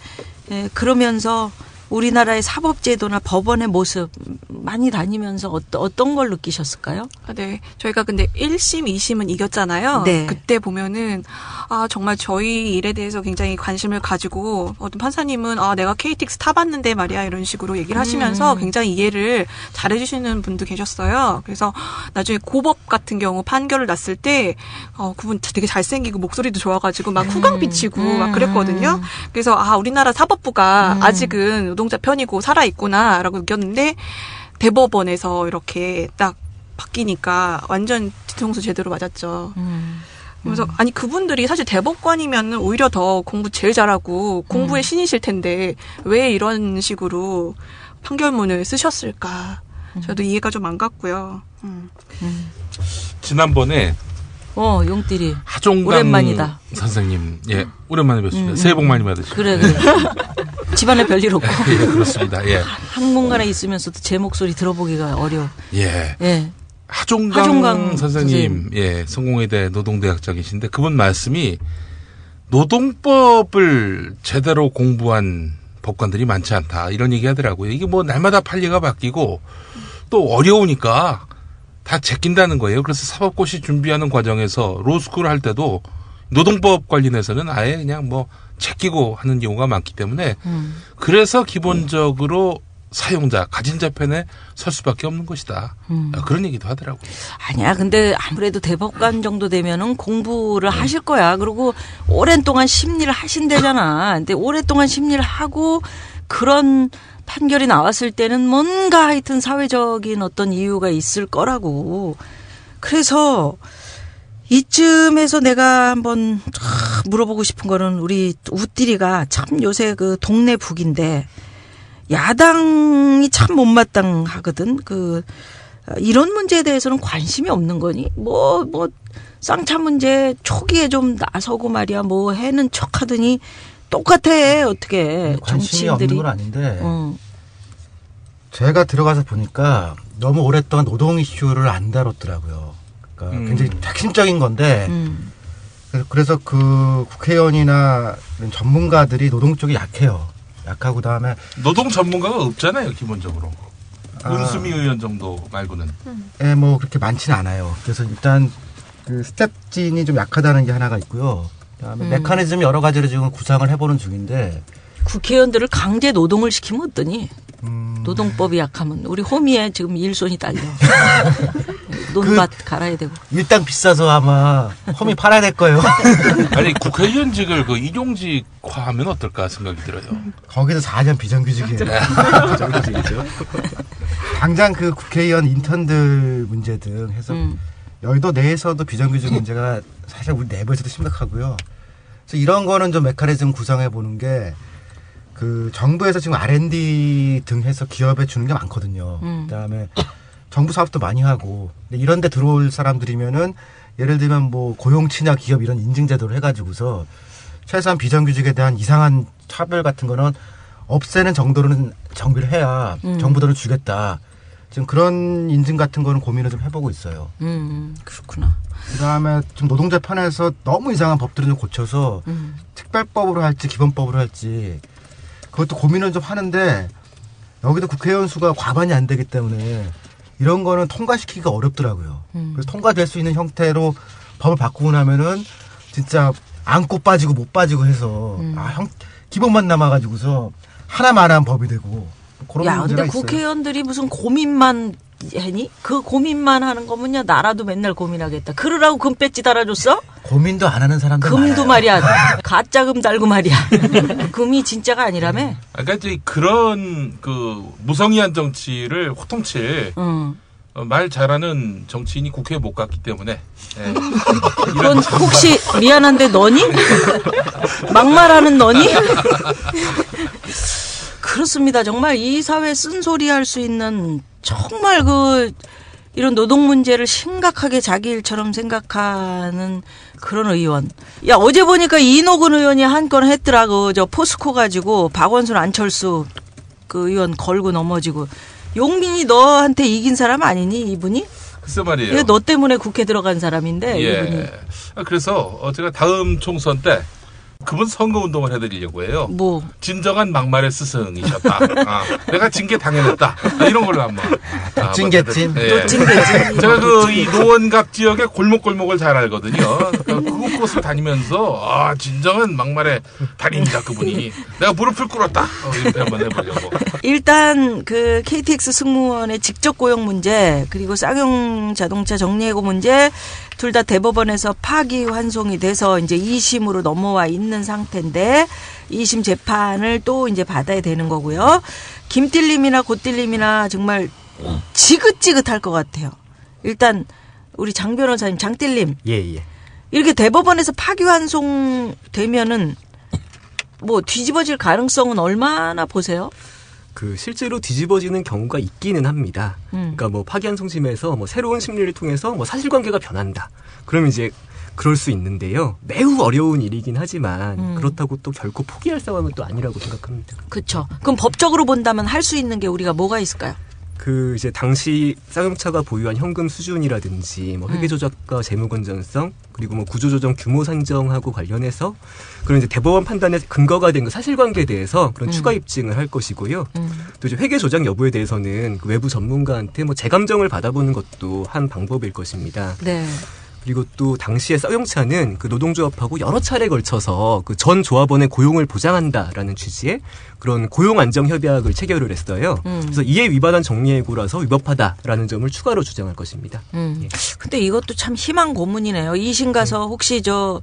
그러면서 우리나라의 사법제도나 법원의 모습 많이 다니면서 어떤 걸 느끼셨을까요? 네. 저희가 근데 1심, 2심은 이겼잖아요. 네. 그때 보면은, 정말 저희 일에 대해서 굉장히 관심을 가지고, 어떤 판사님은, 내가 KTX 타봤는데 말이야, 이런 식으로 얘기를 하시면서 굉장히 이해를 잘해주시는 분도 계셨어요. 그래서 나중에 고법 같은 경우 판결을 났을 때, 그분 되게 잘생기고 목소리도 좋아가지고 막 후광 비치고 막 그랬거든요. 그래서, 우리나라 사법부가 아직은 노동자 편이고 살아있구나라고 느꼈는데, 대법원에서 이렇게 딱 바뀌니까 완전 뒤통수 제대로 맞았죠. 그래서 그분들이 사실 대법관이면 오히려 더 공부 제일 잘하고 공부의 신이실 텐데 왜 이런 식으로 판결문을 쓰셨을까? 저도 이해가 좀 안 갔고요. 지난번에 용띠리 하종강 오랜만이다. 선생님, 오랜만에 뵙습니다. 새해 복 많이 받으시고. 그래. 집안에 별일 없고. 예, 그렇습니다. 예. 항공간에 있으면서도 제 목소리 들어보기가 어려워. 예. 하종강 선생님, 성공회대 노동대학장이신데 그분 말씀이 노동법을 제대로 공부한 법관들이 많지 않다 이런 얘기 하더라고요. 이게 뭐 날마다 판례가 바뀌고 또 어려우니까 다 제낀다는 거예요. 그래서 사법고시 준비하는 과정에서 로스쿨 할 때도 노동법 관련해서는 아예 그냥 뭐 제끼고 하는 경우가 많기 때문에 그래서 기본적으로 사용자, 가진자 편에 설 수밖에 없는 것이다. 그런 얘기도 하더라고요. 아니야. 근데 아무래도 대법관 정도 되면은 공부를 하실 거야. 그리고 오랜 동안 심리를 하신대잖아. 근데 오랫동안 심리를 하고 그런 판결이 나왔을 때는 뭔가 하여튼 사회적인 어떤 이유가 있을 거라고. 그래서 이쯤에서 내가 한번 물어보고 싶은 거는 우리 우띠리가 참 요새 그 동네 북인데 야당이 참 못마땅하거든. 이런 문제에 대해서는 관심이 없는 거니? 쌍차 문제 초기에 좀 나서고 말이야. 해는 척 하더니 똑같아. 어떻게. 관심이 정치인들이. 없는 건 아닌데. 제가 들어가서 보니까 너무 오랫동안 노동 이슈를 안 다뤘더라고요. 그러니까 굉장히 핵심적인 건데. 그래서 국회의원이나 이런 전문가들이 노동 쪽이 약해요. 약하고 그다음에 노동 전문가가 없잖아요, 기본적으로. 문수미 의원 정도 말고는. 그렇게 많지는 않아요. 그래서 일단 스텝진이 좀 약하다는 게 하나가 있고요. 그다음에 메커니즘 여러 가지를 지금 구상을 해보는 중인데 국회의원들을 강제 노동을 시키면 어떠니? 노동법이 약하면 우리 호미에 지금 일손이 딸려. 논밭 갈아야 되고. 일단 비싸서 아마 호미 팔아야 될 거예요. 아니 국회의원직을 일용직화하면 어떨까 생각이 들어요. 거기서 4년 비정규직이에요. 비정규직이죠. 당장 국회의원 인턴들 문제 등 해서 여의도 내에서도 비정규직 문제가 사실 우리 내부에서도 심각하고요. 그래서 이런 거는 좀 메커니즘 구성해 보는 게 정부에서 지금 R&D 등 해서 기업에 주는 게 많거든요. 그다음에 정부 사업도 많이 하고 근데 이런 데 들어올 사람들이면은 예를 들면 고용 친화 기업 이런 인증 제도를 해가지고서 최소한 비정규직에 대한 이상한 차별 같은 거는 없애는 정도로는 정비를 해야 정부들은 주겠다. 지금 그런 인증 같은 거는 고민을 좀 해보고 있어요. 그렇구나. 그다음에 지금 노동재판에서 너무 이상한 법들을 좀 고쳐서 특별법으로 할지 기본법으로 할지 그것도 고민은 좀 하는데 여기도 국회의원 수가 과반이 안 되기 때문에 이런 거는 통과시키기가 어렵더라고요. 그래서 통과될 수 있는 형태로 법을 바꾸고 나면은 진짜 안고 빠지고 못 빠지고 해서 기본만 남아가지고서 하나만한 법이 되고 그런 야, 문제가 근데 있어요. 국회의원들이 무슨 고민만 해니? 그 고민만 하는 거면요 나라도 맨날 고민하겠다. 그러라고 금 배지 달아줬어? 고민도 안 하는 사람들 금도 많아요. 말이야. 가짜 금 달고 말이야. 금이 진짜가 아니라며? 그러니까 이제 그런 그 무성의한 정치를 호통칠 말 잘하는 정치인이 국회에 못 갔기 때문에. 예. 그건 혹시 미안한데 너니? 막말하는 너니? 그렇습니다. 정말 이 사회 쓴소리 할 수 있는 정말 이런 노동 문제를 심각하게 자기 일처럼 생각하는 그런 의원. 야, 어제 보니까 이노근 의원이 한 건 했더라고. 저 포스코 가지고 박원순 안철수 그 의원 걸고 넘어지고. 용민이 너한테 이긴 사람 아니니, 이분이? 글쎄 말이에요. 너 때문에 국회 들어간 사람인데, 예. 이분이. 그래서 제가 다음 총선 때 그분 선거운동을 해드리려고 해요. 뭐? 진정한 막말의 스승이셨다. 내가 징계 당해냈다. 이런 걸로 한번. 징계찜. 예. 징계찜. 제가 이 노원갑 지역의 골목골목을 잘 알거든요. 그곳을 다니면서 진정한 막말의 달인이다 그분이. 내가 무릎을 꿇었다. 이렇게 한번 해보려고. 일단 그 KTX 승무원의 직접 고용 문제 그리고 쌍용 자동차 정리해고 문제 둘 다 대법원에서 파기환송이 돼서 이제 2심으로 넘어와 있는 상태인데 2심 재판을 또 이제 받아야 되는 거고요. 김딜림이나 고딜림이나 정말 지긋지긋할 것 같아요. 일단 우리 장 변호사님, 장딜림. 예. 이렇게 대법원에서 파기환송 되면은 뭐 뒤집어질 가능성은 얼마나 보세요? 실제로 뒤집어지는 경우가 있기는 합니다. 그러니까 뭐 파기환송심에서 뭐 새로운 심리를 통해서 뭐 사실관계가 변한다. 그러면 이제 그럴 수 있는데요. 매우 어려운 일이긴 하지만 그렇다고 또 결코 포기할 상황은 또 아니라고 생각합니다. 그렇죠. 그럼 법적으로 본다면 할 수 있는 게 우리가 뭐가 있을까요? 이제 당시 쌍용차가 보유한 현금 수준이라든지 뭐 회계 조작과 재무 건전성 그리고 뭐 구조 조정 규모 산정하고 관련해서 그런 이제 대법원 판단에 근거가 된 그 사실관계에 대해서 그런 추가 입증을 할 것이고요. 또 이제 회계 조작 여부에 대해서는 그 외부 전문가한테 뭐 재감정을 받아보는 것도 한 방법일 것입니다. 네. 그리고 또 당시에 쌍용차는 그 노동조합하고 여러 차례 걸쳐서 그 전 조합원의 고용을 보장한다라는 취지의 그런 고용 안정 협약을 체결을 했어요. 그래서 이에 위반한 정리해고라서 위법하다라는 점을 추가로 주장할 것입니다. 예. 근데 이것도 참 희망 고문이네요. 2심 가서 혹시 저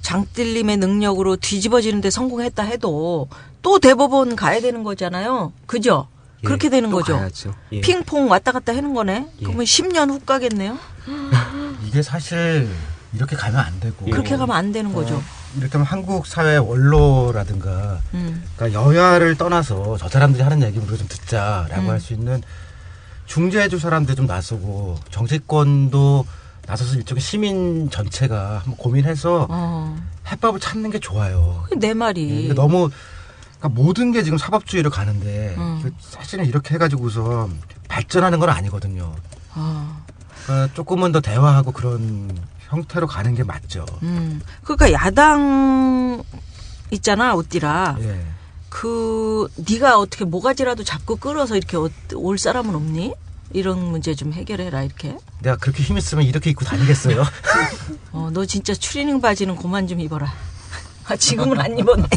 장딜림의 능력으로 뒤집어지는데 성공했다 해도 또 대법원 가야 되는 거잖아요. 그죠? 그렇게 되는 거죠. 가야죠. 예. 핑퐁 왔다 갔다 하는 거네. 그러면 10년 후 가겠네요. 이게 사실 이렇게 가면 안 되고 그렇게 가면 안 되는 거죠. 이를테면 한국 사회 원로라든가 그러니까 여야를 떠나서 저 사람들이 하는 얘기 우리가 좀 듣자라고 할 수 있는 중재해줄 사람들 좀 나서고 정치권도 나서서 일종의 시민 전체가 한번 고민해서 해법을 찾는 게 좋아요. 내 말이. 네, 너무 그러니까 모든 게 지금 사법주의로 가는데 사실은 이렇게 해가지고서 발전하는 건 아니거든요. 그러니까 조금은 더 대화하고 그런 형태로 가는 게 맞죠. 그러니까 야당 있잖아, 옷디라. 예. 네가 어떻게 모가지라도 잡고 끌어서 이렇게 올 사람은 없니? 이런 문제 좀 해결해라 이렇게. 내가 그렇게 힘 있으면 이렇게 입고 다니겠어요? 너 진짜 추리닝 바지는 그만 좀 입어라. 지금은 안 입었네.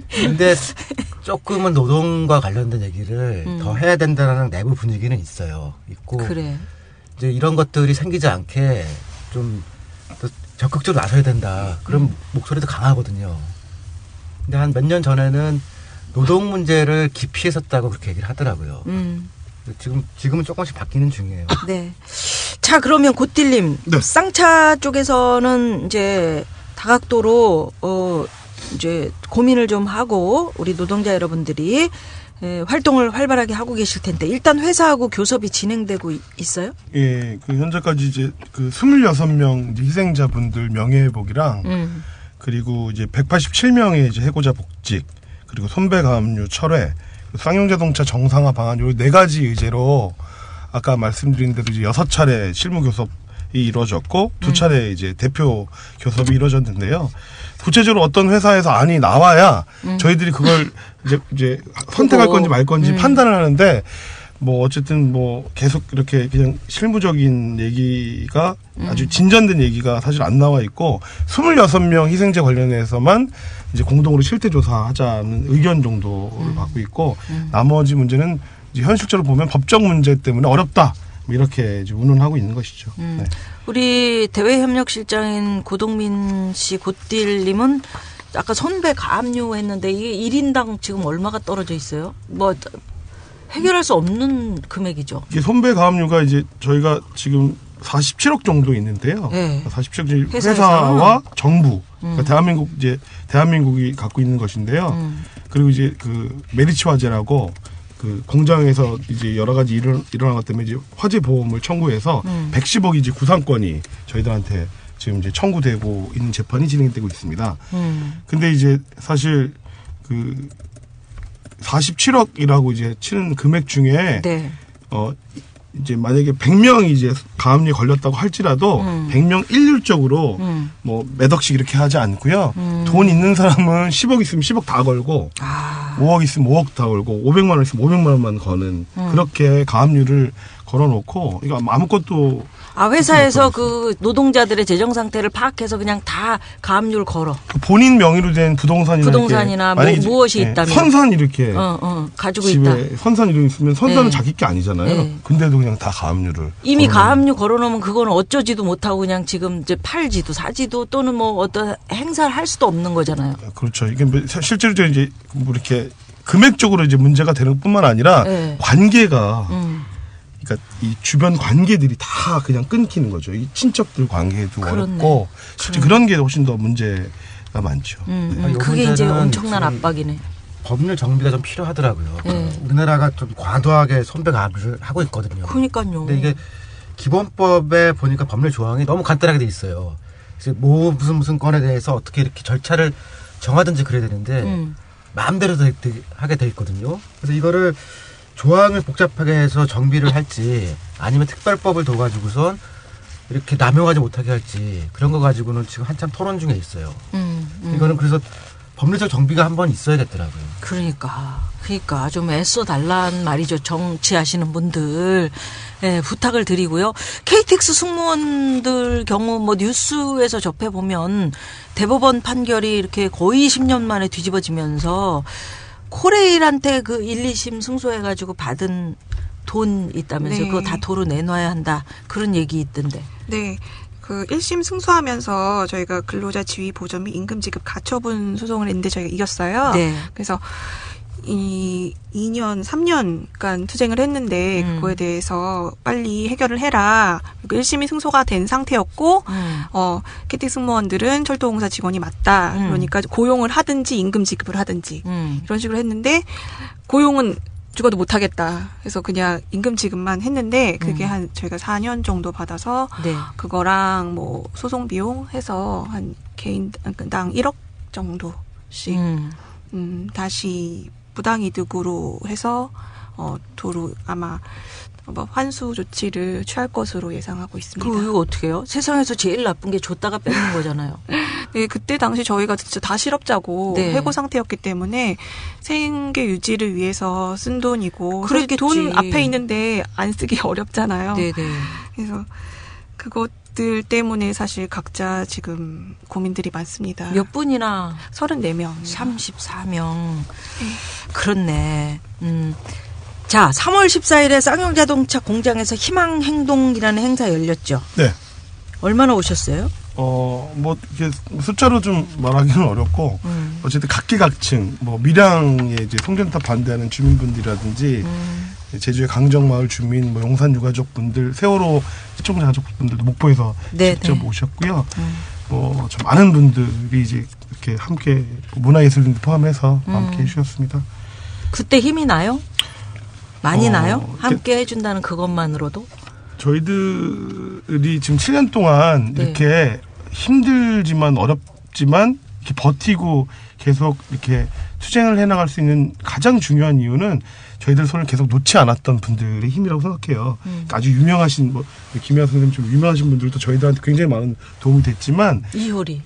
근데 조금은 노동과 관련된 얘기를 더 해야 된다는 내부 분위기는 있고. 그래. 이제 이런 것들이 생기지 않게 좀 더 적극적으로 나서야 된다. 그런 목소리도 강하거든요. 근데 한 몇 년 전에는 노동 문제를 깊이 했었다고 그렇게 얘기를 하더라고요. 지금은 조금씩 바뀌는 중이에요. 네. 자, 그러면 고딜님. 네. 쌍차 쪽에서는 이제 다각도로 이제 고민을 좀 하고 우리 노동자 여러분들이 활동을 활발하게 하고 계실 텐데 일단 회사하고 교섭이 진행되고 있어요? 예, 그 현재까지 이제 그 26명 이제 희생자분들 명예회복이랑 그리고 이제 187명의 이제 해고자 복직 그리고 손배가압류 철회, 쌍용자동차 정상화 방안 요 4가지 의제로 아까 말씀드린 대로 이제 6차례 실무 교섭이 이루어졌고 2차례 이제 대표 교섭이 이루어졌는데요. 구체적으로 어떤 회사에서 안이 나와야 저희들이 그걸 이제 선택할 건지 말 건지 판단을 하는데 뭐 어쨌든 뭐 계속 이렇게 그냥 실무적인 얘기가 아주 진전된 얘기가 사실 안 나와 있고 26명 희생자 관련해서만 이제 공동으로 실태 조사하자는 의견 정도를 받고 있고 나머지 문제는 이제 현실적으로 보면 법적 문제 때문에 어렵다. 이렇게 이제 운운하고 있는 것이죠. 네. 우리 대외협력실장인 고동민 씨, 고딜님은 아까 손배가압류 했는데 이게 1인당 지금 얼마가 떨어져 있어요? 뭐 해결할 수 없는 금액이죠. 이게 손배가압류가 이제 저희가 지금 47억 정도 있는데요. 네. 47억 회사와 정부, 그러니까 대한민국이 갖고 있는 것인데요. 그리고 이제 그 메리츠 화재라고 그 공장에서 이제 여러 가지 일어난 것 때문에 이제 화재 보험을 청구해서 110억 이제 구상권이 저희들한테 지금 이제 청구되고 있는 재판이 진행되고 있습니다. 근데 이제 사실 그 47억이라고 이제 치는 금액 중에 네. 이제 만약에 100명이 이제 가압류에 걸렸다고 할지라도 100명 일률적으로 뭐 몇 억씩 이렇게 하지 않고요. 돈 있는 사람은 10억 있으면 10억 다 걸고 5억 있으면 5억 다 걸고 500만 원 있으면 500만 원만 거는 그렇게 가압류를 걸어놓고 이거 아무것도 회사에서 그 노동자들의 재정 상태를 파악해서 그냥 다 가압류를 걸어. 본인 명의로 된 부동산이나 뭐 무엇이 있다면 선산 이렇게 가지고 집에 있다. 선산 이런 있으면 선산은 네. 자기 게 아니잖아요. 네. 근데도 그냥 다 가압류를 이미 가압류 걸어놓으면 그거는 어쩌지도 못하고 그냥 지금 이제 팔지도 사지도 또는 뭐 어떤 행사를 할 수도 없는 거잖아요. 그렇죠. 이게 실제로 이제 뭐 이렇게 금액적으로 이제 문제가 되는 뿐만 아니라 네. 관계가 그러니까 이 주변 관계들이 다 그냥 끊기는 거죠. 이 친척들 관계도 어렵고 실제 그런 게 훨씬 더 문제가 많죠. 그게 이제 엄청난 압박이네. 법률 정비가 좀 필요하더라고요. 우리나라가 좀 과도하게 손배가압류를 하고 있거든요. 그러니까요. 근데 이게 기본법에 보니까 법률 조항이 너무 간단하게 돼 있어요. 그래서 뭐 무슨 건에 대해서 어떻게 이렇게 절차를 정하든지 그래야 되는데 마음대로 하게 돼 있거든요. 그래서 이거를 조항을 복잡하게 해서 정비를 할지 아니면 특별법을 둬가지고선 이렇게 남용하지 못하게 할지 그런 거 가지고는 지금 한참 토론 중에 있어요. 이거는 그래서 법률적 정비가 한번 있어야겠더라고요. 그러니까 좀 애써 달란 말이죠. 정치하시는 분들. 네, 부탁을 드리고요. KTX 승무원들 경우 뭐 뉴스에서 접해보면 대법원 판결이 이렇게 거의 10년 만에 뒤집어지면서 코레일한테 그 1, 2심 승소해가지고 받은 돈 있다면서요. 네. 그거 다 도로 내놔야 한다. 그런 얘기 있던데. 네. 그 1심 승소하면서 저희가 근로자 지위 보전 및 임금 지급 가처분 소송을 했는데 저희가 이겼어요. 네. 그래서 이 2년, 3년간 투쟁을 했는데 그거에 대해서 빨리 해결을 해라. 그리고 1심이 승소가 된 상태였고 KTX 승무원들은 철도공사 직원이 맞다. 그러니까 고용을 하든지 임금 지급을 하든지 이런 식으로 했는데 고용은 죽어도 못하겠다. 그래서 그냥 임금 지급만 했는데 그게 한 저희가 4년 정도 받아서 네. 그거랑 뭐 소송 비용 해서 한 개인당 1억 정도씩 다시 부당이득으로 해서 도로 아마 뭐 환수 조치를 취할 것으로 예상하고 있습니다. 그거 어떻게 해요? 세상에서 제일 나쁜 게 줬다가 뺏는 거잖아요. 네, 그때 당시 저희가 진짜 다 실업자고 네. 해고 상태였기 때문에 생계 유지를 위해서 쓴 돈이고 그랬겠지. 돈 앞에 있는데 안 쓰기 어렵잖아요. 네네. 그래서 그것들 때문에 사실 각자 지금 고민들이 많습니다. 몇 분이나? 34명. 34명. 그렇네. 자, 3월 14일에 쌍용자동차 공장에서 희망행동이라는 행사 열렸죠. 네. 얼마나 오셨어요? 뭐 이렇게 숫자로 좀 말하기는 어렵고 어쨌든 각계각층 뭐 밀양에 이제 송전탑 반대하는 주민분들이라든지 제주의 강정마을 주민, 뭐 용산 유가족분들, 세월호 시청자 가족분들도 목포에서 직접 오셨고요. 뭐 좀 많은 분들이 이제 이렇게 함께 문화예술인들 포함해서 함께 해주셨습니다. 그때 힘이 나요? 많이 나요? 함께 해준다는 그것만으로도? 저희들이 지금 7년 동안 이렇게 힘들지만 어렵지만 이렇게 버티고 계속 이렇게 투쟁을 해나갈 수 있는 가장 중요한 이유는 저희들 손을 계속 놓지 않았던 분들의 힘이라고 생각해요. 아주 유명하신 김혜아 선생님 좀 유명하신 분들도 저희들한테 굉장히 많은 도움이 됐지만 이효리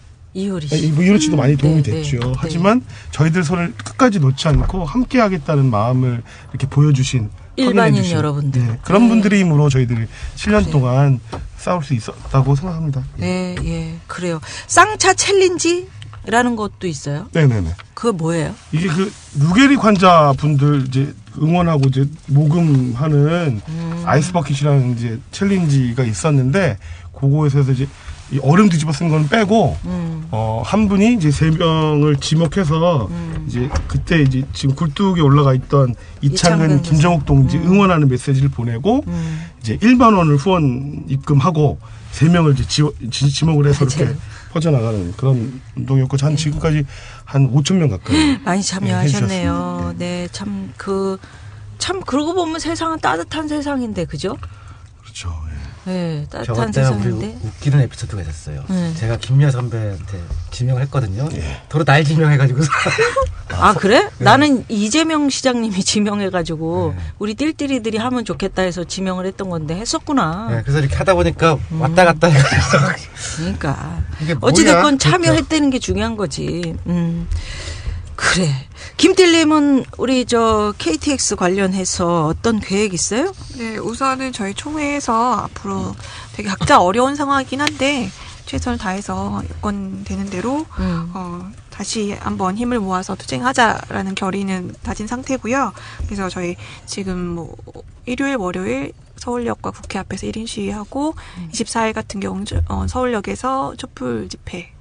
씨도 많이 도움이 됐죠. 네. 하지만 저희들 손을 끝까지 놓지 않고 함께하겠다는 마음을 이렇게 보여주신 일반인 여러분들 그런 분들의 힘으로 저희들이 7년 동안 싸울 수 있었다고 생각합니다. 예, 그래요. 쌍차 챌린지라는 것도 있어요. 네네네. 그거 뭐예요? 이게 그 루게릭 환자분들 이제 응원하고 이제 모금하는 아이스버킷이라는 이제 챌린지가 있었는데 그거에서 이제 이 얼음 뒤집어 쓴 건 빼고 한 분이 이제 3명을 지목해서 이제 그때 이제 지금 굴뚝에 올라가 있던 이창근 김정욱 동지 응원하는 메시지를 보내고 이제 1만 원을 후원 입금하고 3명을 이제 지목을 해서 이렇게 퍼져나가는 그런 운동이었고 지금까지 한 5천 명 가까이 많이 참여하셨네요. 네, 참 그러고 보면 세상은 따뜻한 세상인데 그죠? 그렇죠. 네, 따뜻한 세상인데. 우리 웃기는 에피소드가 있었어요. 제가 김미아 선배한테 지명을 했거든요. 도로 날 지명해가지고. 아 그래? 네. 나는 이재명 시장님이 지명해가지고 우리 띨띨이들이 하면 좋겠다 해서 지명을 했던 건데 했었구나. 네, 그래서 이렇게 하다 보니까 왔다 갔다 해가지고. 그러니까 어찌됐건 참여했다는 게 중요한 거지. 그래. 김띨님은 우리 KTX 관련해서 어떤 계획 있어요? 네, 우선은 저희 총회에서 앞으로 되게 각자 어려운 상황이긴 한데 최선을 다해서 여건 되는 대로 다시 한번 힘을 모아서 투쟁하자라는 결의는 다진 상태고요. 그래서 저희 지금 일요일, 월요일 서울역과 국회 앞에서 1인 시위하고 24일 같은 경우는 서울역에서 촛불 집회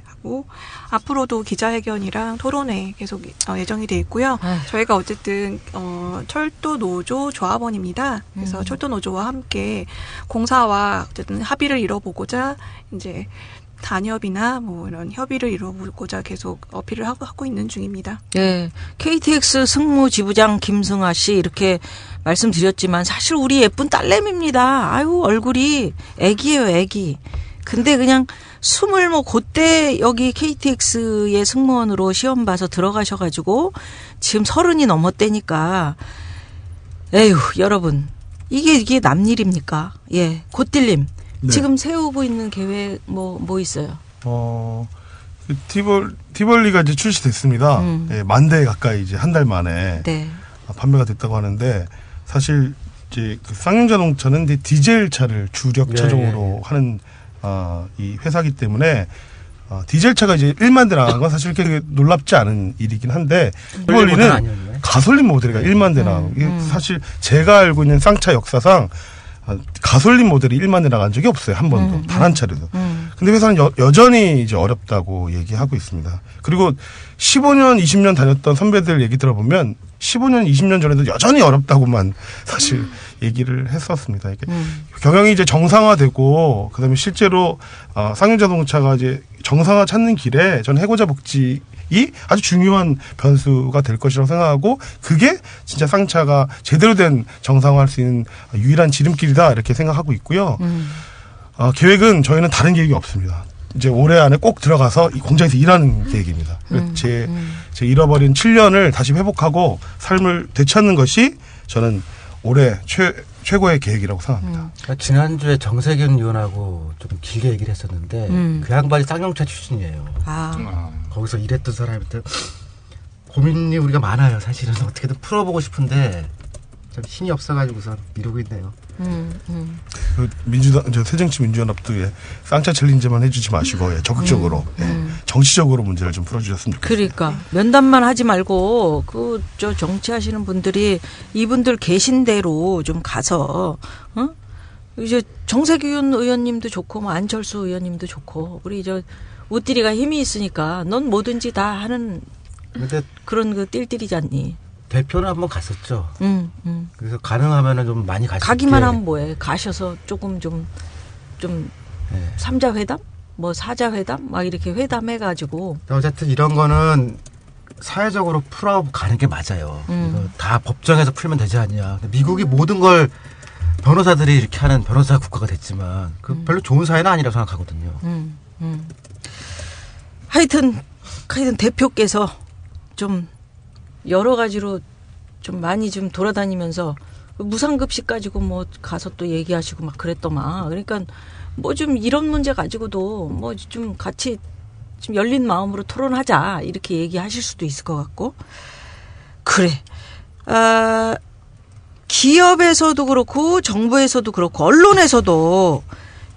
하고 앞으로도 기자회견이랑 토론회 계속 예정이 돼 있고요. 저희가 어쨌든 철도 노조 조합원입니다. 그래서 철도 노조와 함께 공사와 어쨌든 합의를 이뤄보고자 이제 단협이나 이런 협의를 이뤄보고자 계속 어필을 하고 있는 중입니다. 네, KTX 승무지부장 김승아 씨 이렇게 말씀드렸지만 사실 우리 예쁜 딸내미입니다. 아유 얼굴이 애기예요, 애기. 근데 그냥 20 그때 여기 KTX의 승무원으로 시험 봐서 들어가셔가지고 지금 30이 넘었다니까. 에휴 여러분 이게 남일입니까? 예, 고띨님 네. 지금 세우고 있는 계획 뭐 있어요? 티볼리가 이제 출시됐습니다. 예, 10,000대 가까이 이제 한 달 만에 네. 판매가 됐다고 하는데 사실 이제 그 쌍용자동차는 이제 디젤 차를 주력 차종으로 하는 이 회사기 때문에 디젤차가 이제 1만 대 나간 건 사실 그렇게 놀랍지 않은 일이긴 한데 티볼리는 가솔린 모델이 1만 대 나간 거. 사실 제가 알고 있는 쌍차 역사상 가솔린 모델이 1만 대 나간 적이 없어요. 한 번도. 단 한 차례도. 근데 회사는 여전히 이제 어렵다고 얘기하고 있습니다. 그리고 15년, 20년 다녔던 선배들 얘기 들어보면 15년, 20년 전에도 여전히 어렵다고만 사실 얘기를 했었습니다. 이게 경영이 이제 정상화되고 그다음에 실제로 쌍용자동차가 이제 정상화 찾는 길에 전 해고자 복지 이 아주 중요한 변수가 될 것이라고 생각하고 그게 진짜 쌍차가 제대로 된 정상화할 수 있는 유일한 지름길이다 이렇게 생각하고 있고요. 계획은 저희는 다른 계획이 없습니다. 이제 올해 안에 꼭 들어가서 이 공장에서 일하는 계획입니다. 제 잃어버린 7년을 다시 회복하고 삶을 되찾는 것이 저는 올해 최고의 계획이라고 생각합니다. 지난주에 정세균 의원하고 좀 길게 얘기를 했었는데 그 양반이 쌍용차 출신이에요. 거기서 일했던 사람한테 고민이 우리가 많아요. 사실은 어떻게든 풀어보고 싶은데 좀 힘이 없어가지고서 미루고 있네요. 그 민주당, 새정치민주연합도 쌍차 챌린지만 해주지 마시고 적극적으로 정치적으로 문제를 좀 풀어주셨으면 좋겠습니다. 그러니까 면담만 하지 말고 정치하시는 분들이 이분들 계신 대로 좀 가서 이제 정세균 의원님도 좋고 안철수 의원님도 좋고 우리 우띠리가 힘이 있으니까 넌 뭐든지 다 하는 그런 띨띨이지 않니? 대표는 한번 갔었죠. 그래서 가능하면은 좀 많이 가실게. 가기만 하면 뭐해? 가셔서 조금 좀 삼자 회담, 사자 회담, 막 이렇게 회담해가지고. 어쨌든 이런 거는 사회적으로 풀어가는 게 맞아요. 이거 다 법정에서 풀면 되지 않냐. 미국이 모든 걸 변호사들이 이렇게 하는 변호사 국가가 됐지만 별로 좋은 사회는 아니라고 생각하거든요. 하여튼 대표께서 좀 여러 가지로 좀 많이 좀 돌아다니면서 무상급식 가지고 뭐 가서 또 얘기하시고 막 그랬더만. 그러니까 뭐 좀 이런 문제 가지고도 뭐 좀 같이 좀 열린 마음으로 토론하자 이렇게 얘기하실 수도 있을 것 같고. 그래. 기업에서도 그렇고 정부에서도 그렇고 언론에서도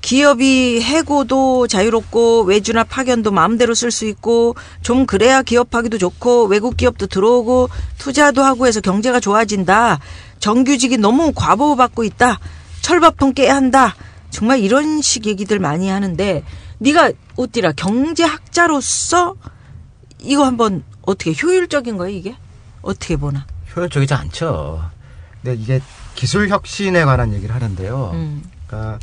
기업이 해고도 자유롭고 외주나 파견도 마음대로 쓸 수 있고 좀 그래야 기업하기도 좋고 외국 기업도 들어오고 투자도 하고 해서 경제가 좋아진다. 정규직이 너무 과보호받고 있다. 철밥통 깨야 한다. 정말 이런 식 얘기들 많이 하는데 네가 어디라 경제학자로서 이거 한번 어떻게 효율적인 거야 이게? 어떻게 보나? 효율적이지 않죠. 근데 이게 기술 혁신에 관한 얘기를 하는데요. 그러니까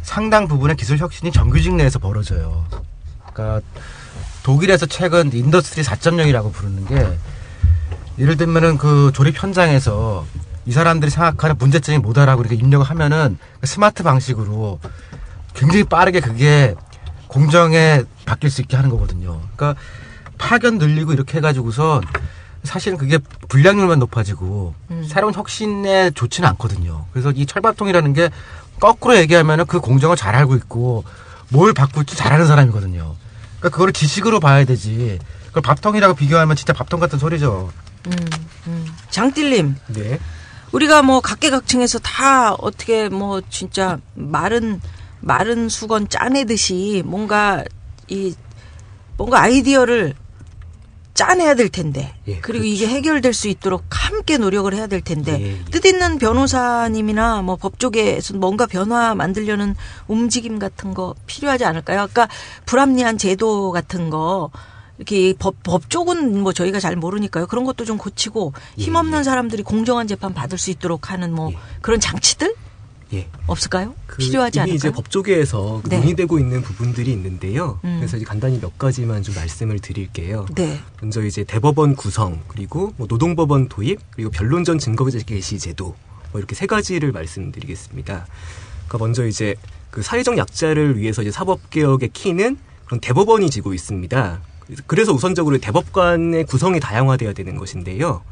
상당 부분의 기술 혁신이 정규직 내에서 벌어져요. 그러니까 독일에서 최근 인더스트리 4.0이라고 부르는 게 예를 들면은 그 조립 현장에서 이 사람들이 생각하는 문제점이 뭐다라고 이렇게 입력을 하면은 스마트 방식으로 굉장히 빠르게 그게 공정에 바뀔 수 있게 하는 거거든요. 그러니까 파견 늘리고 이렇게 해가지고선 사실은 그게 불량률만 높아지고 새로운 혁신에 좋지는 않거든요. 그래서 이 철밥통이라는 게 거꾸로 얘기하면은 그 공정을 잘 알고 있고 뭘 바꿀지 잘하는 사람이거든요. 그러니까 그거를 지식으로 봐야 되지. 그걸 밥통이라고 비교하면 진짜 밥통 같은 소리죠. 장딜님. 네. 우리가 뭐 각계각층에서 다 어떻게 뭐 진짜 마른 수건 짜내듯이 뭔가 아이디어를 짜내야 될 텐데. 예, 그리고 그렇죠. 이게 해결될 수 있도록 함께 노력을 해야 될 텐데. 예. 뜻있는 변호사님이나 뭐 법조계에서 뭔가 변화 만들려는 움직임 같은 거 필요하지 않을까요? 아까 불합리한 제도 같은 거 이렇게 법 쪽은 뭐 저희가 잘 모르니까요. 그런 것도 좀 고치고 힘없는 사람들이 공정한 재판 받을 수 있도록 하는 뭐 그런 장치들? 예. 없을까요? 필요하지 않을까요? 이제 법조계에서 네. 논의되고 있는 부분들이 있는데요. 그래서 이제 간단히 몇 가지만 좀 말씀을 드릴게요. 네. 먼저 이제 대법원 구성, 그리고 뭐 노동법원 도입, 그리고 변론전 증거 개시 제도, 뭐 이렇게 세 가지를 말씀드리겠습니다. 그러니까 먼저 이제 그 사회적 약자를 위해서 이제 사법개혁의 키는 그런 대법원이 지고 있습니다. 그래서 우선적으로 대법관의 구성이 다양화돼야 되는 것인데요.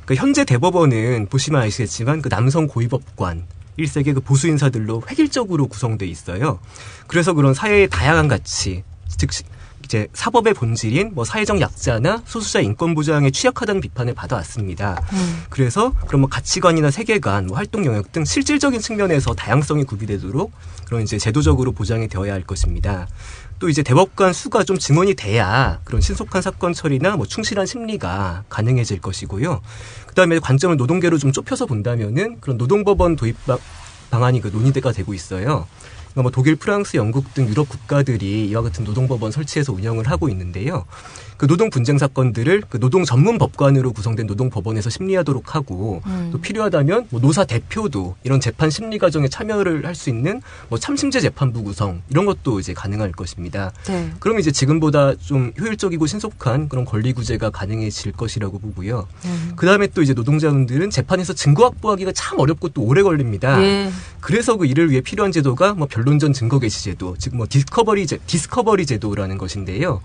그러니까 현재 대법원은 보시면 아시겠지만 그 남성 고위법관 1세계 그 보수 인사들로 획일적으로 구성돼 있어요. 그래서 그런 사회의 다양한 가치, 즉 이제 사법의 본질인 뭐 사회적 약자나 소수자 인권 보장에 취약하다는 비판을 받아왔습니다. 그래서 그런 뭐 가치관이나 세계관, 뭐 활동 영역 등 실질적인 측면에서 다양성이 구비되도록 그런 이제 제도적으로 보장이 되어야 할 것입니다. 또 이제 대법관 수가 좀 증원이 돼야 그런 신속한 사건 처리나 뭐 충실한 심리가 가능해질 것이고요. 그다음에 관점을 노동계로 좀 좁혀서 본다면은 그런 노동법원 도입 방안이 그 논의가 되고 있어요. 그러니까 뭐 독일, 프랑스, 영국 등 유럽 국가들이 이와 같은 노동법원 설치해서 운영을 하고 있는데요. 그 노동 분쟁 사건들을 그 노동 전문 법관으로 구성된 노동법원에서 심리하도록 하고 또 필요하다면 뭐 노사 대표도 이런 재판 심리 과정에 참여를 할 수 있는 뭐 참심제 재판부 구성 이런 것도 이제 가능할 것입니다. 네. 그럼 이제 지금보다 좀 효율적이고 신속한 그런 권리 구제가 가능해질 것이라고 보고요. 그다음에 또 이제 노동자분들은 재판에서 증거 확보하기가 참 어렵고 또 오래 걸립니다. 예. 그래서 그 이를 위해 필요한 제도가 뭐 변론전 증거 개시 제도, 즉 뭐 디스커버리 제도라는 것인데요.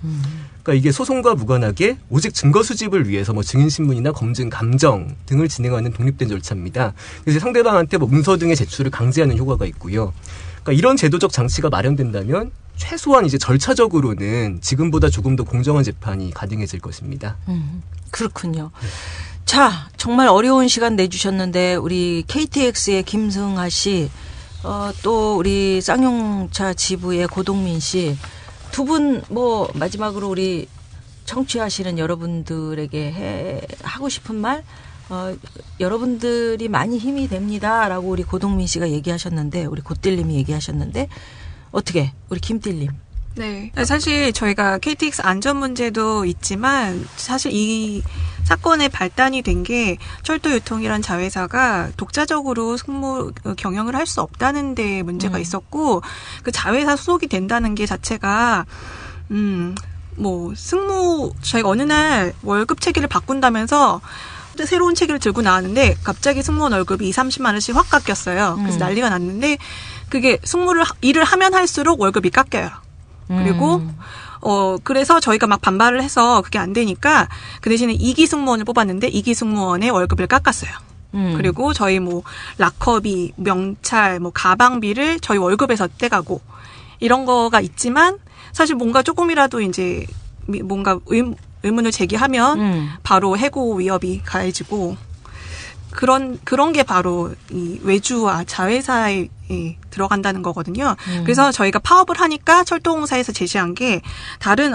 그러니까 이게 소송과 무관하게 오직 증거 수집을 위해서 뭐 증인 신문이나 검증, 감정 등을 진행하는 독립된 절차입니다. 그래서 상대방한테 뭐 문서 등의 제출을 강제하는 효과가 있고요. 그러니까 이런 제도적 장치가 마련된다면 최소한 이제 절차적으로는 지금보다 조금 더 공정한 재판이 가능해질 것입니다. 그렇군요. 자, 정말 어려운 시간 내주셨는데 우리 KTX의 김승하 씨, 또 우리 쌍용차 지부의 고동민 씨, 두 분 뭐 마지막으로 우리 청취하시는 여러분들에게 하고 싶은 말, 여러분들이 많이 힘이 됩니다라고 우리 고동민 씨가 얘기하셨는데, 우리 고딜님이 얘기하셨는데, 어떻게 우리 김딜님? 네. 사실 저희가 KTX 안전 문제도 있지만 사실 이 사건의 발단이 된 게 철도유통이란 자회사가 독자적으로 승무 경영을 할 수 없다는 데 문제가 있었고, 그 자회사 소속이 된다는 게 자체가 뭐 승무 저희가 어느 날 월급 체계를 바꾼다면서 새로운 체계를 들고 나왔는데 갑자기 승무원 월급이 20-30만 원씩 확 깎였어요. 그래서 난리가 났는데 그게 승무를 일을 하면 할수록 월급이 깎여요. 그리고 그래서 저희가 막 반발을 해서 그게 안 되니까 그 대신에 2기 승무원을 뽑았는데 2기 승무원의 월급을 깎았어요. 그리고 저희 뭐 락커비, 명찰, 뭐 가방비를 저희 월급에서 떼가고 이런 거가 있지만 사실 뭔가 조금이라도 이제 뭔가 의문을 제기하면 바로 해고 위협이 가해지고 그런 게 바로 이 외주와 자회사에 들어간다는 거거든요. 그래서 저희가 파업을 하니까 철도공사에서 제시한 게 다른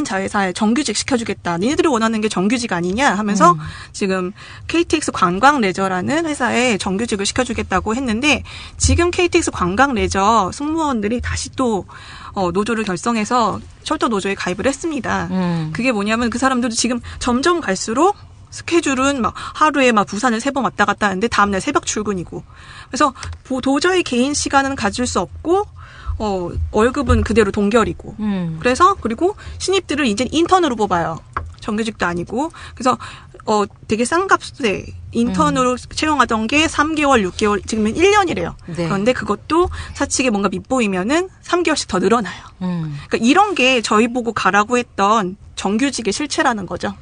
자회사에 정규직 시켜주겠다. 니네들이 원하는 게 정규직 아니냐 하면서 지금 KTX 관광레저라는 회사에 정규직을 시켜주겠다고 했는데 지금 KTX 관광레저 승무원들이 다시 또 노조를 결성해서 철도 노조에 가입을 했습니다. 그게 뭐냐면 그 사람들도 지금 점점 갈수록 스케줄은 막 하루에 막 부산을 3번 왔다 갔다 하는데 다음날 새벽 출근이고. 그래서 도저히 개인 시간은 가질 수 없고, 월급은 그대로 동결이고. 그래서, 그리고 신입들을 이제 인턴으로 뽑아요. 정규직도 아니고. 그래서, 되게 싼 값에 인턴으로 채용하던 게 3개월, 6개월, 지금은 1년이래요. 네. 그런데 그것도 사측에 뭔가 밉보이면은 3개월씩 더 늘어나요. 그러니까 이런 게 저희 보고 가라고 했던 정규직의 실체라는 거죠.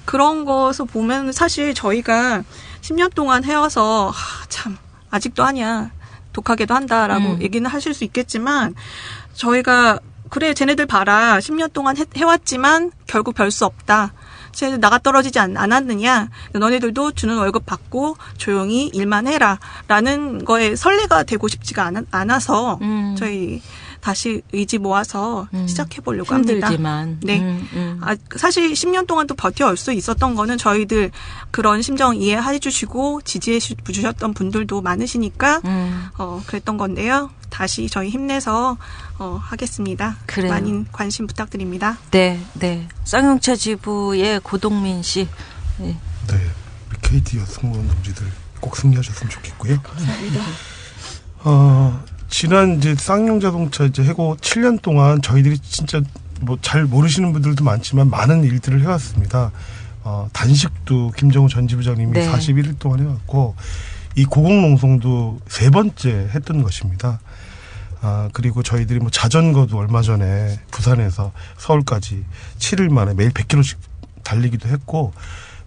그런 것을 보면 사실 저희가 10년 동안 해와서 참 아직도 하냐 독하게도 한다라고 얘기는 하실 수 있겠지만 저희가 그래 쟤네들 봐라 10년 동안 해왔지만 결국 별 수 없다. 쟤네들 나가 떨어지지 않았느냐. 너네들도 주는 월급 받고 조용히 일만 해라 라는 거에 선례가 되고 싶지가 않아서 저희 다시 의지 모아서 시작해보려고 힘들지만. 합니다. 네. 사실 10년 동안 또 버텨올 수 있었던 거는 저희들 그런 심정 이해해 주시고 지지해 주셨던 분들도 많으시니까 그랬던 건데요. 다시 저희 힘내서 하겠습니다. 그래요. 많은 관심 부탁드립니다. 네, 네. 쌍용차 지부의 고동민 씨. 네. 우리 KT 승무원 동지들 꼭 승리하셨으면 좋겠고요. 감사합니다. 지난 이제 쌍용자동차 이제 해고 7년 동안 저희들이 진짜 뭐 잘 모르시는 분들도 많지만 많은 일들을 해왔습니다. 단식도 김정우 전 지부장님이 네. 41일 동안 해왔고 이 고공농성도 3번째 했던 것입니다. 그리고 저희들이 뭐 자전거도 얼마 전에 부산에서 서울까지 7일 만에 매일 100km씩 달리기도 했고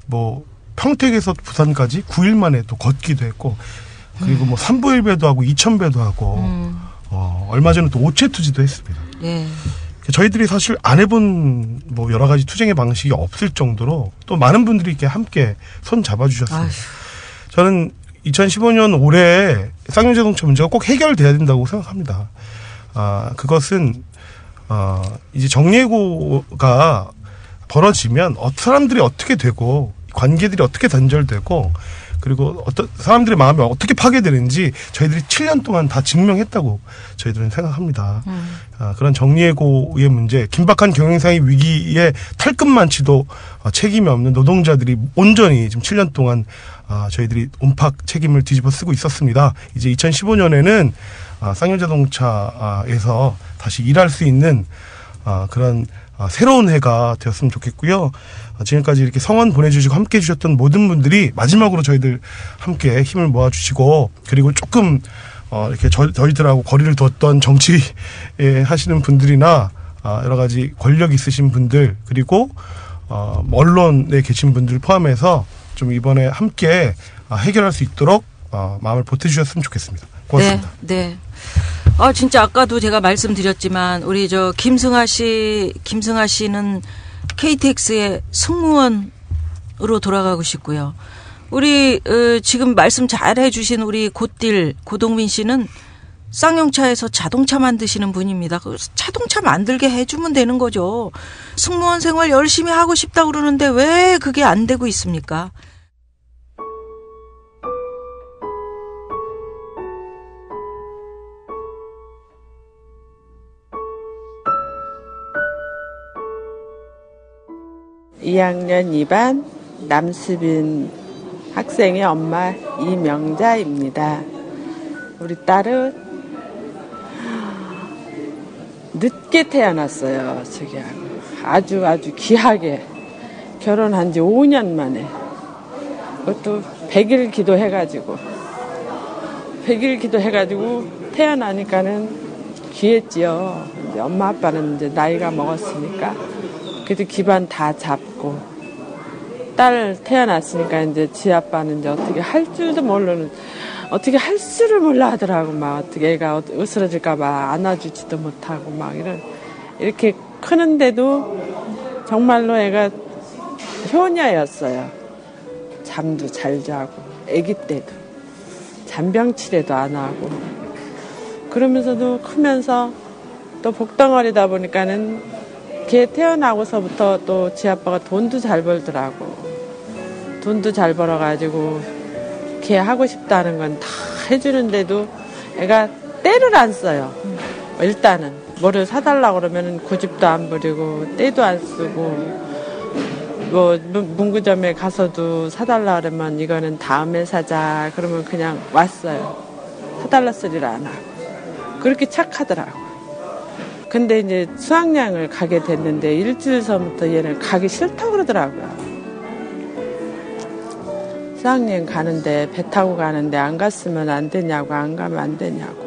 뭐 평택에서 부산까지 9일 만에 또 걷기도 했고 그리고 뭐 3부1배도 하고 2000배도 하고 얼마 전에 또 오체투지도 했습니다. 네. 저희들이 사실 안 해본 뭐 여러 가지 투쟁의 방식이 없을 정도로 또 많은 분들이 이렇게 함께 손 잡아주셨습니다. 저는 2015년 올해 쌍용자동차 문제가 꼭 해결돼야 된다고 생각합니다. 그것은 이제 정리해고가 벌어지면 사람들이 어떻게 되고 관계들이 어떻게 단절되고 그리고 어떤 사람들의 마음이 어떻게 파괴되는지 저희들이 7년 동안 다 증명했다고 저희들은 생각합니다. 그런 정리해고의 문제, 긴박한 경영상의 위기에 탈끝만치도 책임이 없는 노동자들이 온전히 지금 7년 동안 저희들이 온팍 책임을 뒤집어 쓰고 있었습니다. 이제 2015년에는 쌍용자동차에서 다시 일할 수 있는 그런 새로운 해가 되었으면 좋겠고요. 지금까지 이렇게 성원 보내주시고 함께 해주셨던 모든 분들이 마지막으로 저희들 함께 힘을 모아주시고 그리고 조금 이렇게 저희들하고 거리를 뒀던 정치 하시는 분들이나 여러 가지 권력 있으신 분들 그리고 언론에 계신 분들 포함해서 좀 이번에 함께 해결할 수 있도록 마음을 보태주셨으면 좋겠습니다. 고맙습니다. 네. 진짜 아까도 제가 말씀드렸지만 우리 김승하 씨는 KTX의 승무원으로 돌아가고 싶고요. 우리 지금 말씀 잘 해주신 우리 고동민 씨는 쌍용차에서 자동차 만드시는 분입니다. 자동차 만들게 해주면 되는 거죠. 승무원 생활 열심히 하고 싶다고 그러는데 왜 그게 안 되고 있습니까? (2학년 2반) 남수빈 학생의 엄마 이명자입니다. 우리 딸은 늦게 태어났어요. 아주 귀하게 결혼한 지 5년 만에 그것도 100일 기도해가지고 태어나니까는 귀했지요. 이제 엄마 아빠는 이제 나이가 먹었으니까 그래도 기반 다 잡고 딸 태어났으니까 이제 지 아빠는 이제 어떻게 할 줄도 모르는 어떻게 할 줄을 몰라 하더라고. 막 어떻게 애가 으스러질까봐 안아주지도 못하고 막 이렇게 크는데도 정말로 애가 효녀였어요. 잠도 잘 자고 아기 때도 잔병치레도 안 하고 그러면서도 크면서 또 복덩어리다 보니까는 걔 태어나고서부터 또 지 아빠가 돈도 잘 벌더라고. 돈도 잘 벌어가지고 걔 하고 싶다는 건 다 해주는데도 애가 때를 안 써요. 일단은 뭐를 사달라고 그러면 고집도 안 부리고 때도 안 쓰고 뭐 문구점에 가서도 사달라 그러면 이거는 다음에 사자 그러면 그냥 왔어요. 사달라 소리를 안 하고 그렇게 착하더라고. 근데 이제 수학여행을 가게 됐는데 일주일 전부터 얘는 가기 싫다고 그러더라고요. 수학여행 가는데 배 타고 가는데 안 갔으면 안 되냐고 안 가면 안 되냐고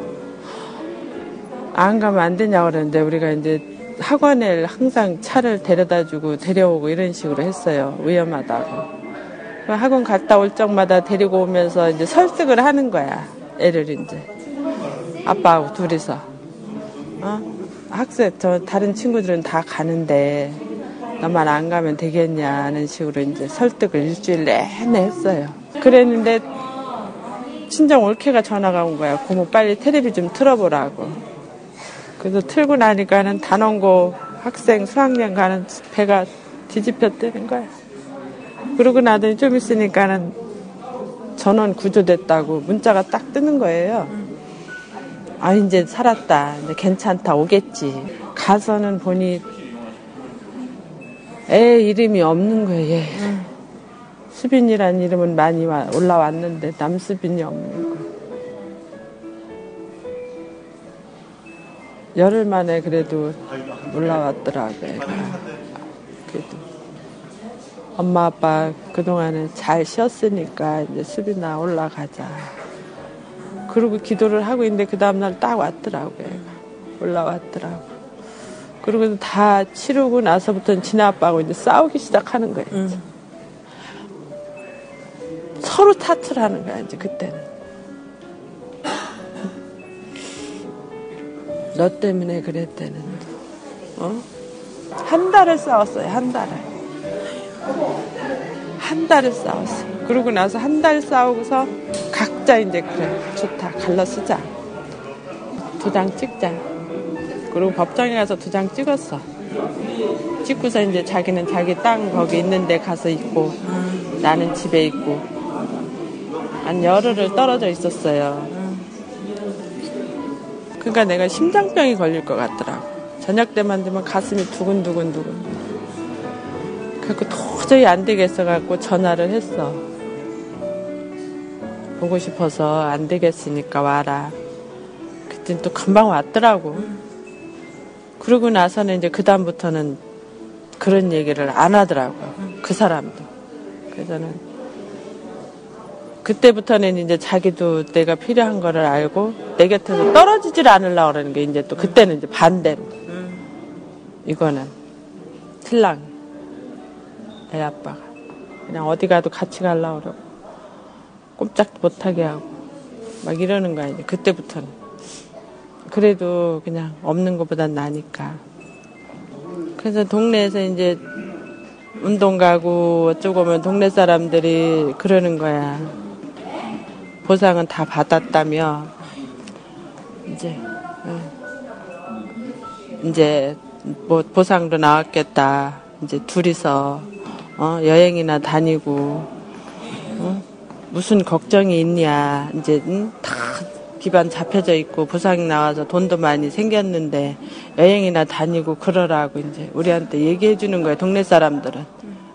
안 가면 안 되냐고 그러는데 우리가 이제 학원에 항상 차를 데려다주고 데려오고 이런 식으로 했어요. 위험하다고. 학원 갔다 올 적마다 데리고 오면서 이제 설득을 하는 거야. 애를 이제 아빠하고 둘이서 학생 저 다른 친구들은 다 가는데 너만 안 가면 되겠냐는 식으로 이제 설득을 일주일 내내 했어요. 그랬는데 친정 올케가 전화가 온 거야. 고모 빨리 텔레비 좀 틀어보라고. 그래서 틀고 나니까는 단원고 학생 수학여행 가는 배가 뒤집혔다는 거야. 그러고 나더니 좀 있으니까는 전원 구조됐다고 문자가 딱 뜨는 거예요. 아, 이제 살았다. 이제 괜찮다. 오겠지. 가서는 보니 애 이름이 없는 거예요. 얘. 수빈이라는 이름은 많이 올라왔는데 남수빈이 없는 거. 열흘 만에 그래도 올라왔더라고요. 애가. 그래도 엄마 아빠 그동안은 잘 쉬었으니까 이제 수빈아 올라가자. 그러고 기도를 하고 있는데 그 다음날 딱 왔더라고요. 애가. 올라왔더라고. 그리고 다 치르고 나서부터는 지네 아빠하고 이제 싸우기 시작하는 거예요. 서로 탓을 하는 거야, 이제 그때는. 너 때문에 그랬대는. 한 달을 싸웠어요, 한 달을. 한 달을 싸웠어. 그러고 나서 한 달 싸우고서 각자 이제 그래, 좋다, 갈라 쓰자. 도장 찍자. 그리고 법정에 가서 2장 찍었어. 찍고서 이제 자기는 자기 땅 거기 있는데 가서 있고 나는 집에 있고 한 열흘을 떨어져 있었어요. 그러니까 내가 심장병이 걸릴 것 같더라고. 저녁 때만 되면 가슴이 두근두근두근. 그래서 도저히 안 되겠어 갖고 전화를 했어. 보고 싶어서 안 되겠으니까 와라. 그땐 또 금방 왔더라고. 그러고 나서는 이제 그다음부터는 그런 얘기를 안 하더라고요. 그 사람도. 그래서는 그때부터는 이제 자기도 내가 필요한 거를 알고 내 곁에서 떨어지질 않으려고 그러는 게 이제 또 그때는 이제 반대로. 이거는 신랑 애 아빠가 그냥 어디 가도 같이 가려고 그러고 꼼짝도 못하게 하고 막 이러는 거야 이제 그때부터는. 그래도 그냥 없는 것보단 나니까. 그래서 동네에서 이제 운동 가고 어쩌고 하면 동네 사람들이 그러는 거야. 보상은 다 받았다며. 이제 뭐 보상도 나왔겠다. 이제 둘이서 여행이나 다니고 무슨 걱정이 있냐. 이제 다 기반 잡혀져 있고 보상이 나와서 돈도 많이 생겼는데 여행이나 다니고 그러라고 이제 우리한테 얘기해 주는 거예요. 동네 사람들은.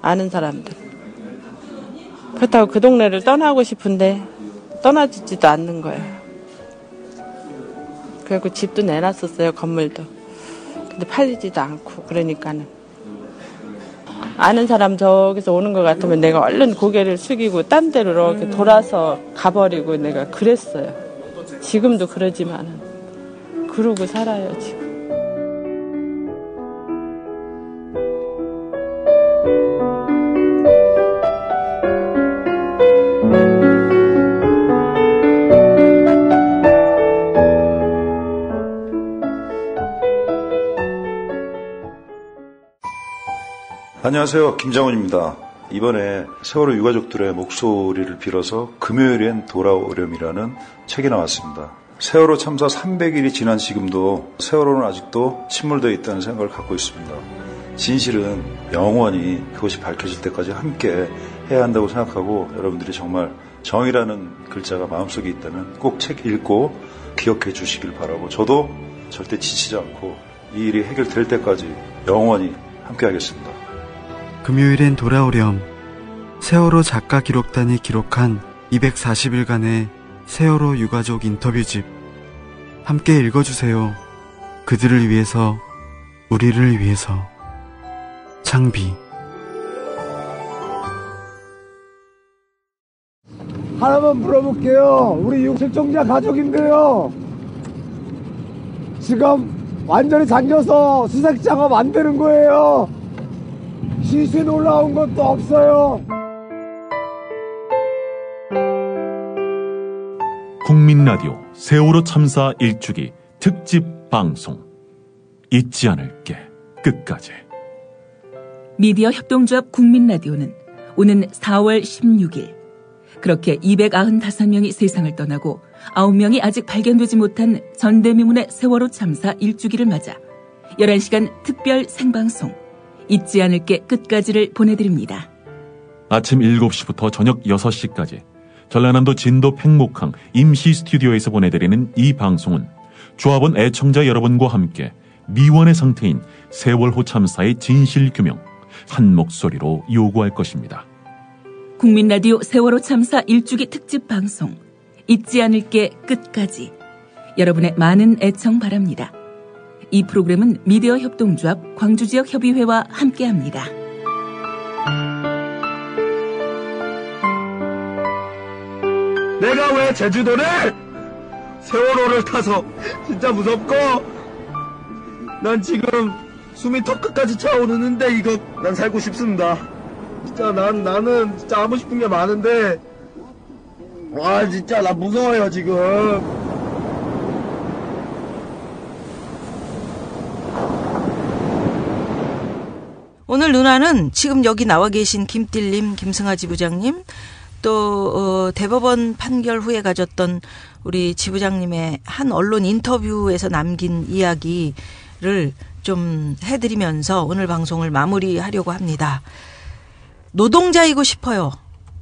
아는 사람들. 그렇다고 그 동네를 떠나고 싶은데 떠나주지도 않는 거예요. 그래갖고 집도 내놨었어요. 건물도. 근데 팔리지도 않고 그러니까는 아는 사람 저기서 오는 것 같으면 내가 얼른 고개를 숙이고 딴 데로 이렇게 돌아서 가버리고 내가 그랬어요. 지금도 그러지만은 그러고 살아요 지금. 안녕하세요. 김장훈입니다. 이번에 세월호 유가족들의 목소리를 빌어서 금요일엔 돌아오렴이라는 책이 나왔습니다. 세월호 참사 300일이 지난 지금도 세월호는 아직도 침몰되어 있다는 생각을 갖고 있습니다. 진실은 영원히 그것이 밝혀질 때까지 함께 해야 한다고 생각하고, 여러분들이 정말 정의라는 글자가 마음속에 있다면 꼭 책 읽고 기억해 주시길 바라고, 저도 절대 지치지 않고 이 일이 해결될 때까지 영원히 함께 하겠습니다. 금요일엔 돌아오렴. 세월호 작가 기록단이 기록한 240일간의 세월호 유가족 인터뷰집. 함께 읽어주세요. 그들을 위해서, 우리를 위해서. 창비. 하나만 물어볼게요. 우리 실종자 가족인데요, 지금 완전히 잠겨서 수색 작업 안 되는 거예요. 시신 올라온 것도 없어요. 국민라디오 세월호 참사 1주기 특집 방송. 잊지 않을게 끝까지. 미디어 협동조합 국민라디오는 오는 4월 16일 그렇게 295명이 세상을 떠나고 9명이 아직 발견되지 못한 전대미문의 세월호 참사 1주기를 맞아 11시간 특별 생방송 잊지 않을게 끝까지를 보내드립니다. 아침 7시부터 저녁 6시까지 전라남도 진도 팽목항 임시 스튜디오에서 보내드리는 이 방송은 조합원 애청자 여러분과 함께 미원의 상태인 세월호 참사의 진실규명 한 목소리로 요구할 것입니다. 국민라디오 세월호 참사 1주기 특집 방송 잊지 않을게 끝까지 여러분의 많은 애청 바랍니다. 이 프로그램은 미디어 협동조합 광주지역협의회와 함께합니다. 내가 왜 제주도를 세월호를 타서 진짜 무섭고, 난 지금 숨이 턱 끝까지 차오르는데 이거 난 살고 싶습니다. 진짜 나는 진짜 하고 싶은 게 많은데, 와 진짜 나 무서워요 지금. 오늘 누나는 지금 여기 나와 계신 김띨님, 김승하 지부장님, 또 대법원 판결 후에 가졌던 우리 지부장님의 한 언론 인터뷰에서 남긴 이야기를 좀 해드리면서 오늘 방송을 마무리하려고 합니다. 노동자이고 싶어요.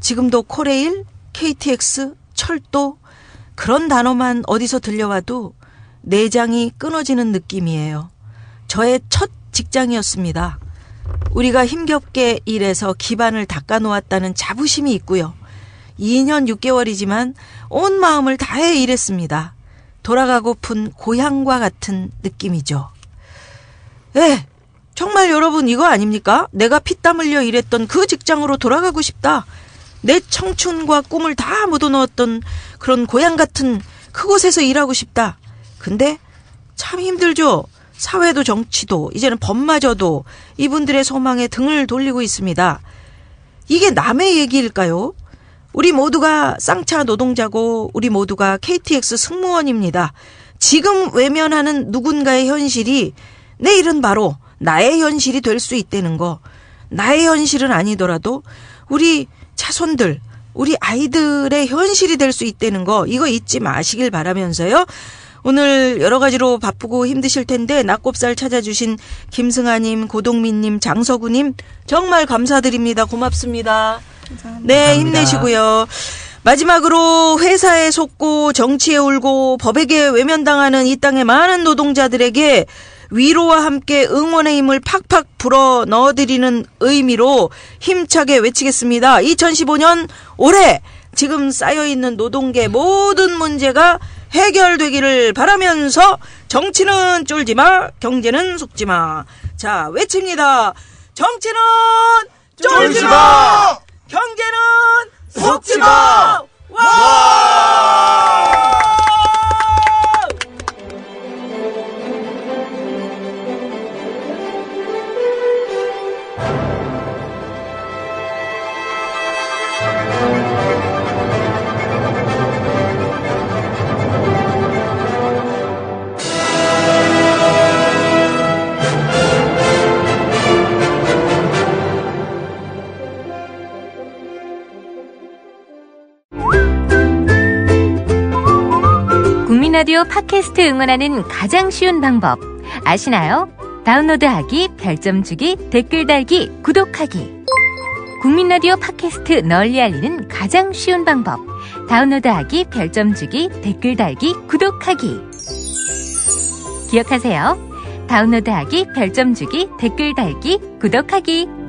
지금도 코레일, KTX, 철도 그런 단어만 어디서 들려와도 내장이 끊어지는 느낌이에요. 저의 첫 직장이었습니다. 우리가 힘겹게 일해서 기반을 닦아놓았다는 자부심이 있고요. 2년 6개월이지만 온 마음을 다해 일했습니다. 돌아가고픈 고향과 같은 느낌이죠. 정말 여러분 이거 아닙니까? 내가 피땀 흘려 일했던 그 직장으로 돌아가고 싶다. 내 청춘과 꿈을 다 묻어넣었던 그런 고향 같은 그곳에서 일하고 싶다. 근데 참 힘들죠. 사회도 정치도 이제는 법마저도 이분들의 소망에 등을 돌리고 있습니다. 이게 남의 얘기일까요? 우리 모두가 쌍차 노동자고 우리 모두가 KTX 승무원입니다. 지금 외면하는 누군가의 현실이 내일은 바로 나의 현실이 될 수 있다는 거. 나의 현실은 아니더라도 우리 자손들, 우리 아이들의 현실이 될 수 있다는 거, 이거 잊지 마시길 바라면서요. 오늘 여러 가지로 바쁘고 힘드실 텐데 낙곱살 찾아주신 김승아님, 고동민님, 장서구님 정말 감사드립니다. 고맙습니다. 감사합니다. 네, 힘내시고요. 마지막으로 회사에 속고 정치에 울고 법에게 외면당하는 이 땅의 많은 노동자들에게 위로와 함께 응원의 힘을 팍팍 불어 넣어드리는 의미로 힘차게 외치겠습니다. 2015년 올해 지금 쌓여있는 노동계 모든 문제가 해결되기를 바라면서 정치는 쫄지마, 경제는 속지마. 자, 외칩니다. 정치는 쫄지마, 경제는 속지마. 와! 국민라디오 팟캐스트 응원하는 가장 쉬운 방법 아시나요? 다운로드하기, 별점 주기, 댓글 달기, 구독하기. 국민라디오 팟캐스트 널리 알리는 가장 쉬운 방법. 다운로드하기, 별점 주기, 댓글 달기, 구독하기. 기억하세요. 다운로드하기, 별점 주기, 댓글 달기, 구독하기.